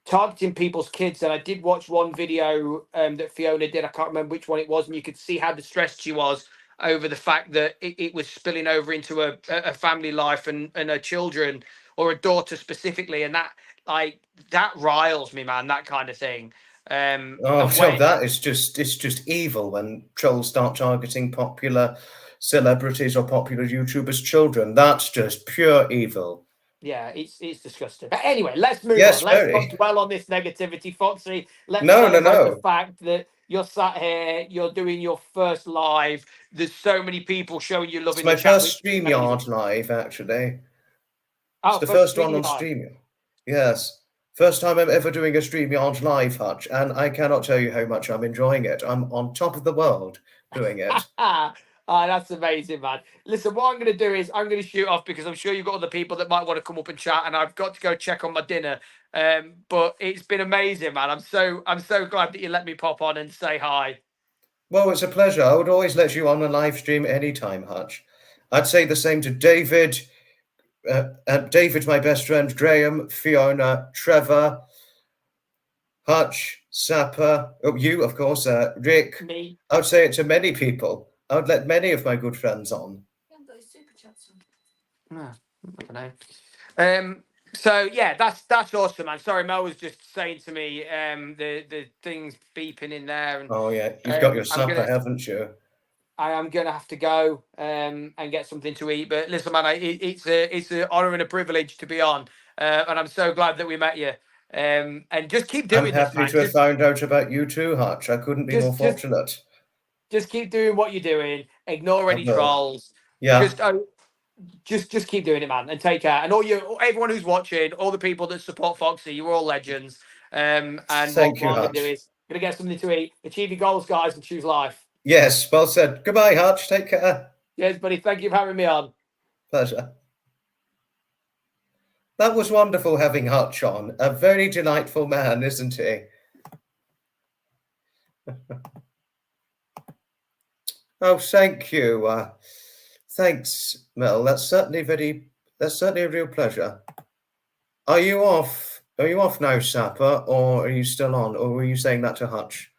Targeting people's kids. And I did watch one video that Fiona did. I can't remember which one it was, and you could see how distressed she was over the fact that it was spilling over into a family life and her children, or a daughter specifically, and that riles me, man. That kind of thing. That is it's just evil when trolls start targeting popular celebrities or popular YouTubers' children. That's just pure evil. Yeah, it's disgusting. But anyway, let's move on. Let's not dwell on this negativity, Foxy. Let's celebrate the fact that you're sat here, you're doing your first live. There's so many people showing you love in the chat. It's my first StreamYard live, actually. It's the first one on StreamYard. Yes. First time I'm ever doing a StreamYard live, Hutch, and I cannot tell you how much I'm enjoying it. I'm on top of the world doing it. Oh, that's amazing, man. Listen, what I'm going to do is I'm going to shoot off, because I'm sure you've got other people that might want to come up and chat, and I've got to go check on my dinner. But it's been amazing, man. I'm so glad that you let me pop on and say hi. Well, it's a pleasure. I would always let you on a live stream anytime, Hutch. I'd say the same to David. David, my best friend, Graham, Fiona, Trevor, Hutch, Sapper, you, of course, Rick. Me. I would say it to many people. I would let many of my good friends on. I don't know. So yeah, that's awesome, man. Sorry, Mel was just saying to me the things beeping in there. And, oh yeah, you've got your supper, haven't you? I am gonna have to go and get something to eat. But listen, man, it's an honor and a privilege to be on, and I'm so glad that we met you. And just keep doing this. I'm happy to have found out about you too, Hutch. I couldn't be more fortunate. Just keep doing what you're doing. Ignore any trolls. Yeah. Just keep doing it, man, and take care. And everyone who's watching, all the people that support Foxy, you're all legends. And thank you, what I'm Hutch. gonna do is gonna get something to eat, achieve your goals, guys, and choose life. Yes, well said. Goodbye, Hutch. Take care. Yes, buddy. Thank you for having me on. Pleasure. That was wonderful having Hutch on. A very delightful man, isn't he? Oh, thank you. Thanks, Mel. That's certainly a real pleasure. Are you off? Are you off now, Sapper, or are you still on? Or were you saying that to Hutch?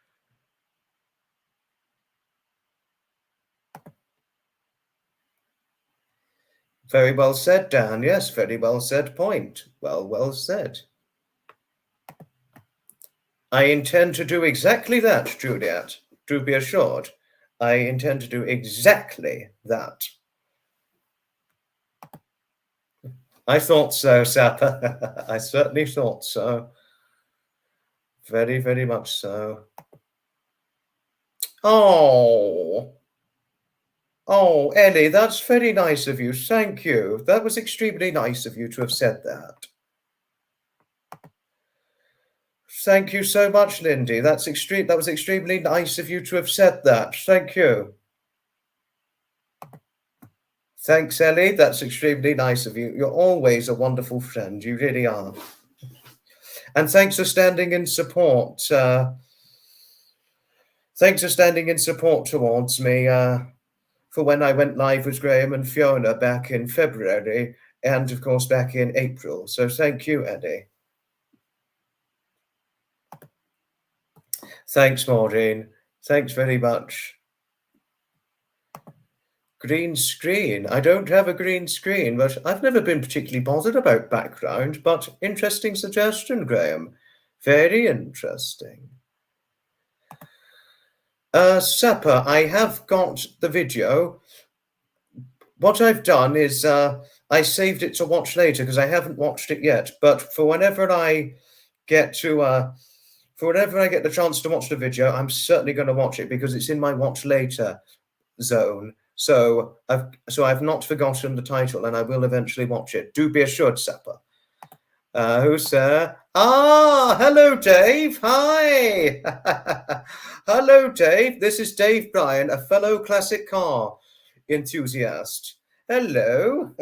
Very well said, Dan. Yes, very well said point. Well said. I intend to do exactly that, Juliet. Do be assured. I intend to do exactly that. I thought so, Sapper. I certainly thought so. Very, very much so. Oh. Oh, Ellie, that's very nice of you. Thank you. That was extremely nice of you to have said that. Thank you so much, Lindy. That was extremely nice of you to have said that. Thank you. Thanks, Ellie. That's extremely nice of you. You're always a wonderful friend. You really are. And thanks for standing in support. Thanks for standing in support towards me for when I went live with Graham and Fiona back in February and, of course, back in April. So thank you, Eddie. Thanks, Maureen. Thanks very much. Green screen. I don't have a green screen, but I've never been particularly bothered about background, but interesting suggestion, Graham. Very interesting. Sapper, I have got the video. What I've done is I saved it to watch later because I haven't watched it yet, but for whenever I get to for whenever I get the chance to watch the video, I'm certainly going to watch it because it's in my watch later zone. So I've not forgotten the title and I will eventually watch it. Do be assured, Sapper. Who's there? Ah, hello, Dave. Hi. Hello, Dave. This is Dave Bryan, a fellow classic car enthusiast. Hello.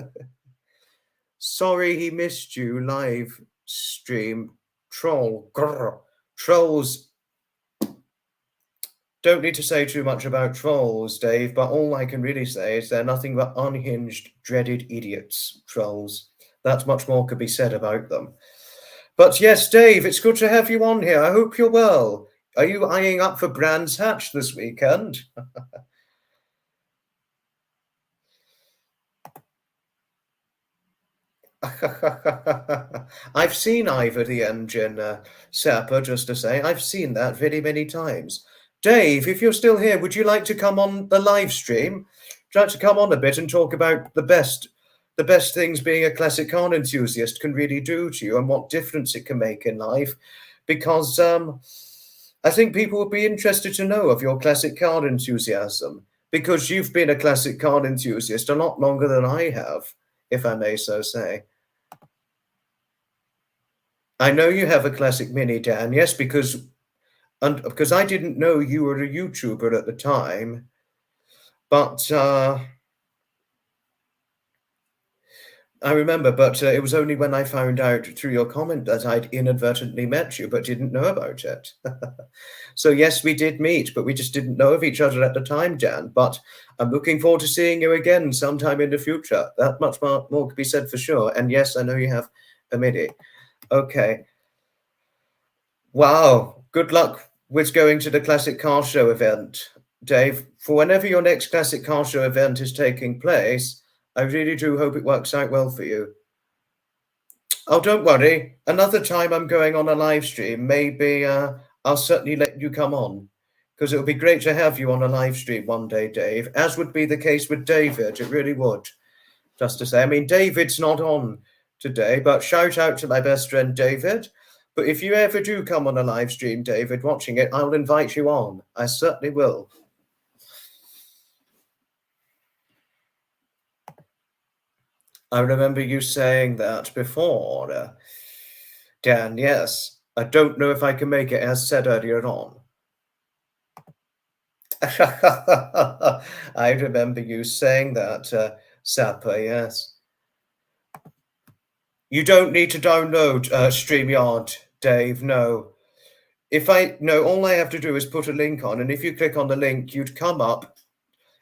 Sorry he missed you live stream. Troll. Grr. Trolls. Don't need to say too much about trolls, Dave, but all I can really say is they're nothing but unhinged, dreaded idiots, trolls. That much more could be said about them. But yes, Dave, it's good to have you on here. I hope you're well. Are you eyeing up for Brands Hatch this weekend? I've seen Ivor the Engine, Sapper, just to say. I've seen that very many times. Dave, if you're still here, would you like to come on the live stream? Would you like to come on a bit and talk about the best things being a classic car enthusiast can really do to you and what difference it can make in life? Because I think people would be interested to know of your classic car enthusiasm, because you've been a classic car enthusiast a lot longer than I have, if I may so say. I know you have a classic Mini, Dan, yes, because I didn't know you were a YouTuber at the time, but I remember, but it was only when I found out through your comment that I'd inadvertently met you, but didn't know about it. So yes, we did meet, but we just didn't know of each other at the time, Dan. But I'm looking forward to seeing you again sometime in the future. That much more could be said for sure. And yes, I know you have a Mini. Okay. Wow. Good luck with going to the Classic Car Show event, Dave. For whenever your next Classic Car Show event is taking place, I really do hope it works out well for you. Oh, don't worry. Another time I'm going on a live stream, maybe I'll certainly let you come on, because it would be great to have you on a live stream one day, Dave, as would be the case with David. It really would. Just to say, I mean, David's not on today, but shout out to my best friend, David. But if you ever do come on a live stream, David, watching it, I'll invite you on. I certainly will. I remember you saying that before, Dan, yes. I don't know if I can make it, as said earlier on. I remember you saying that, Sapper, yes. You don't need to download StreamYard, Dave, no. All I have to do is put a link on, and if you click on the link, you'd come up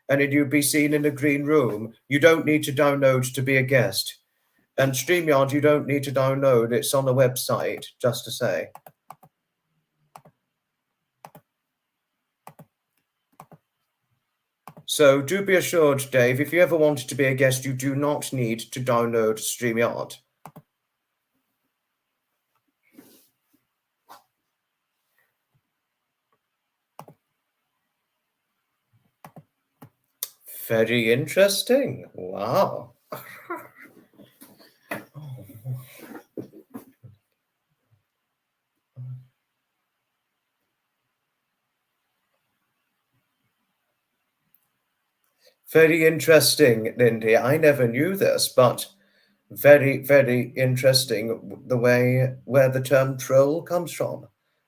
and you'd be seen in a green room. You don't need to download to be a guest. And StreamYard, you don't need to download. It's on the website, just to say. So do be assured, Dave, if you ever wanted to be a guest, you do not need to download StreamYard. Very interesting. Wow. Very interesting, Lindy. I never knew this, but very, very interesting the way where the term troll comes from.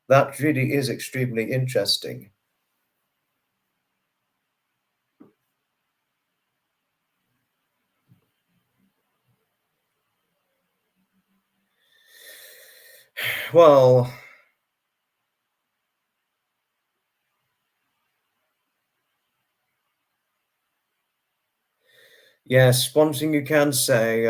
That really is extremely interesting. Well, yes, one thing you can say,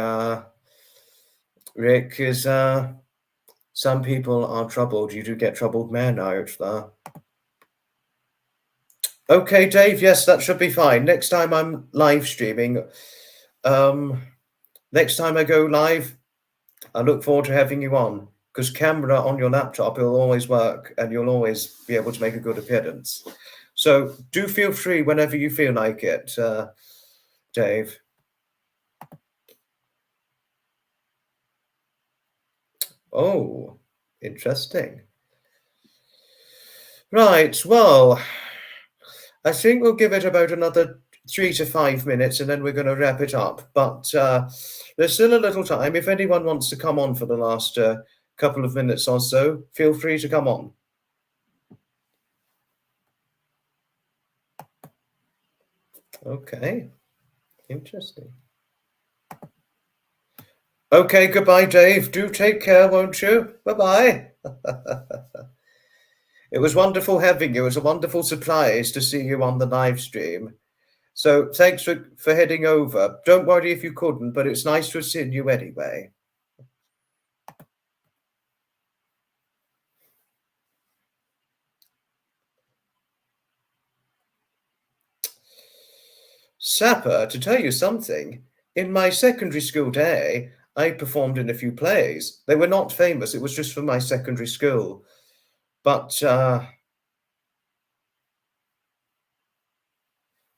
Rick, is some people are troubled. You do get troubled men out there. Okay, Dave, yes, that should be fine. Next time I'm live streaming, next time I go live, I look forward to having you on, because camera on your laptop will always work and you'll always be able to make a good appearance. So do feel free whenever you feel like it, Dave. Oh, interesting. Right, well, I think we'll give it about another 3 to 5 minutes and then we're going to wrap it up. But there's still a little time. If anyone wants to come on for the last couple of minutes or so, feel free to come on. Okay, interesting. Okay, goodbye, Dave. Do take care, won't you? Bye-bye. It was wonderful having you. It was a wonderful surprise to see you on the live stream. So thanks for heading over. Don't worry if you couldn't, but it's nice to have seen you anyway. Sapper, to tell you something, in my secondary school day, I performed in a few plays. They were not famous. It was just for my secondary school. But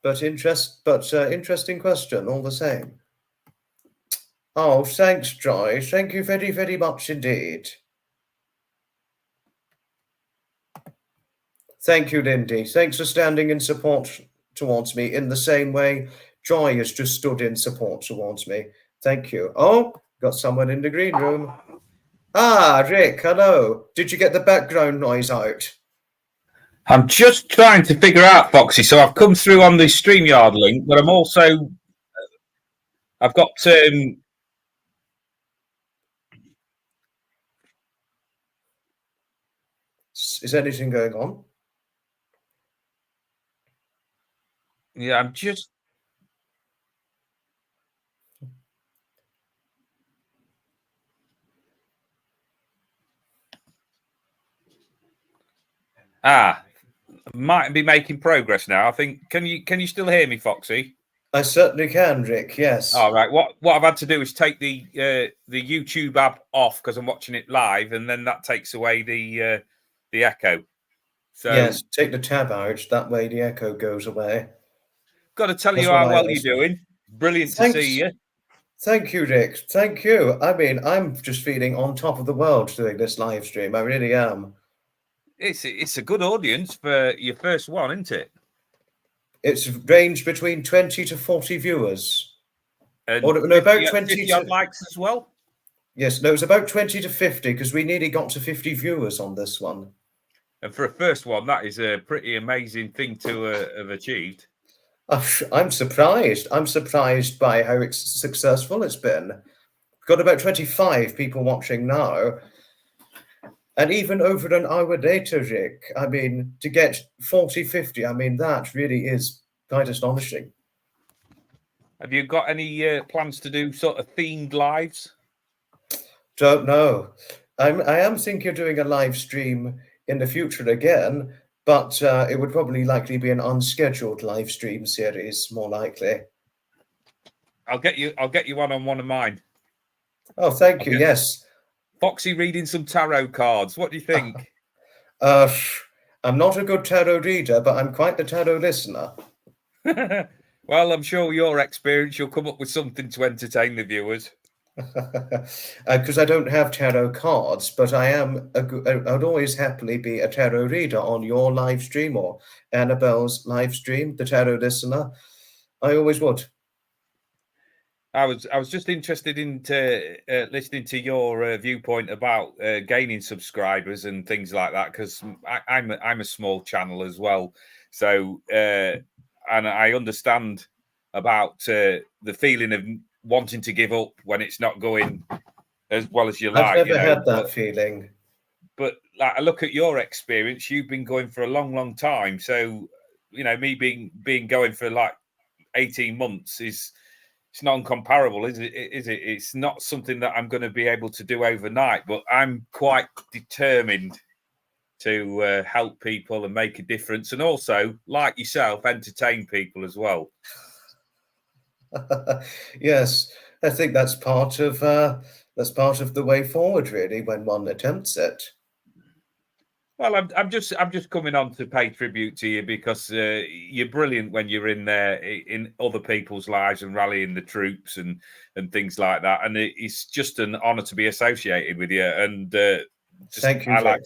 interesting question all the same. Oh, thanks, Joy. Thank you very, very much indeed. Thank you, Lindy. Thanks for standing in support towards me in the same way Joy has just stood in support towards me. Thank you. Oh, got someone in the green room. Ah, Rick, hello. Did you get the background noise out? I'm just trying to figure out, Foxy. So I've come through on the StreamYard link, but I've got Is anything going on? Yeah, I'm just. Might be making progress now. I think. Can you still hear me, Foxy? I certainly can, Rick. Yes. All right. What I've had to do is take the YouTube app off because I'm watching it live, and then that takes away the echo. So yes, take the tab out. That way the echo goes away. Got to tell you how well you're doing. Brilliant to see you. Thank you, Rick. Thank you. I mean, I'm just feeling on top of the world doing this live stream. I really am. It's a good audience for your first one, isn't it? It's ranged between 20 to 40 viewers. And or no, about 20 to likes as well. Yes, no, it's about 20 to 50 because we nearly got to 50 viewers on this one. And for a first one, that is a pretty amazing thing to have achieved. I'm surprised. I'm surprised by how successful it's been. We've got about 25 people watching now. And even over an hour later, Rick, I mean, to get 40, 50, I mean, that really is quite astonishing. Have you got any plans to do sort of themed lives? Don't know. I am thinking of doing a live stream in the future again, but it would probably likely be an unscheduled live stream series, more likely. I'll get you on one of mine. Oh, thank you. Yes. Foxy reading some tarot cards. What do you think? I'm not a good tarot reader, but I'm quite the tarot listener. Well, I'm sure your experience, you'll come up with something to entertain the viewers. Because I don't have tarot cards, but I'd always happily be a tarot reader on your live stream or Annabelle's live stream, the tarot listener. I always would. I was just interested in listening to your viewpoint about gaining subscribers and things like that, because I'm a small channel as well. So and I understand about the feeling of wanting to give up when it's not going as well as you like. I've never had that feeling. But like, I look at your experience. You've been going for a long, long time. So me being going for like 18 months is. It's non-comparable, is it? It's not something that I'm going to be able to do overnight, but I'm quite determined to help people and make a difference, and also, like yourself, entertain people as well. Yes, I think that's part of the way forward, really, when one attempts it. Well, I'm just coming on to pay tribute to you because you're brilliant when you're in there in other people's lives and rallying the troops and things like that. And it's just an honour to be associated with you. And thank you. I like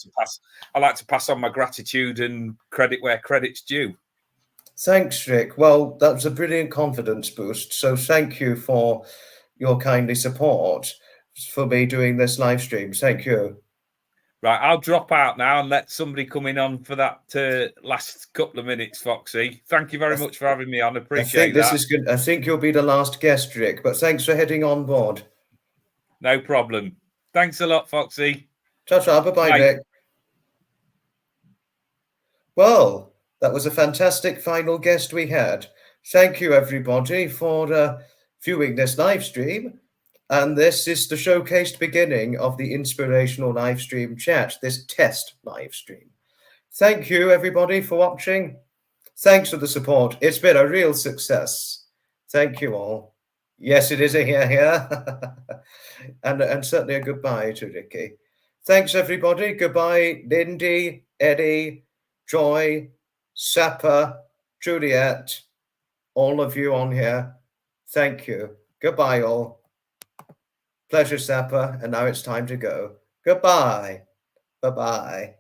to pass on my gratitude and credit where credit's due. Thanks, Rick. Well, that was a brilliant confidence boost. So thank you for your kindly support for me doing this live stream. Thank you. Right, I'll drop out now and let somebody come in on for that last couple of minutes, Foxy. Thank you very much for having me on. Appreciate that. This is good. I think you'll be the last guest, Rick, but thanks for heading on board. No problem. Thanks a lot, Foxy. Ta-ta, bye-bye, Rick. Well, that was a fantastic final guest we had. Thank you, everybody, for viewing this live stream. And this is the showcased beginning of the Inspirational live stream chat, this test live stream. Thank you, everybody, for watching. Thanks for the support. It's been a real success. Thank you all. Yes, it is a here. and certainly a goodbye to Ricky. Thanks, everybody. Goodbye, Lindy, Eddie, Joy, Sapper, Juliet, all of you on here. Thank you. Goodbye, all. Pleasure, Sapper, and now it's time to go. Goodbye. Bye-bye.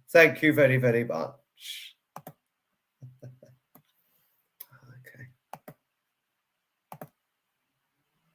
Thank you very, very much.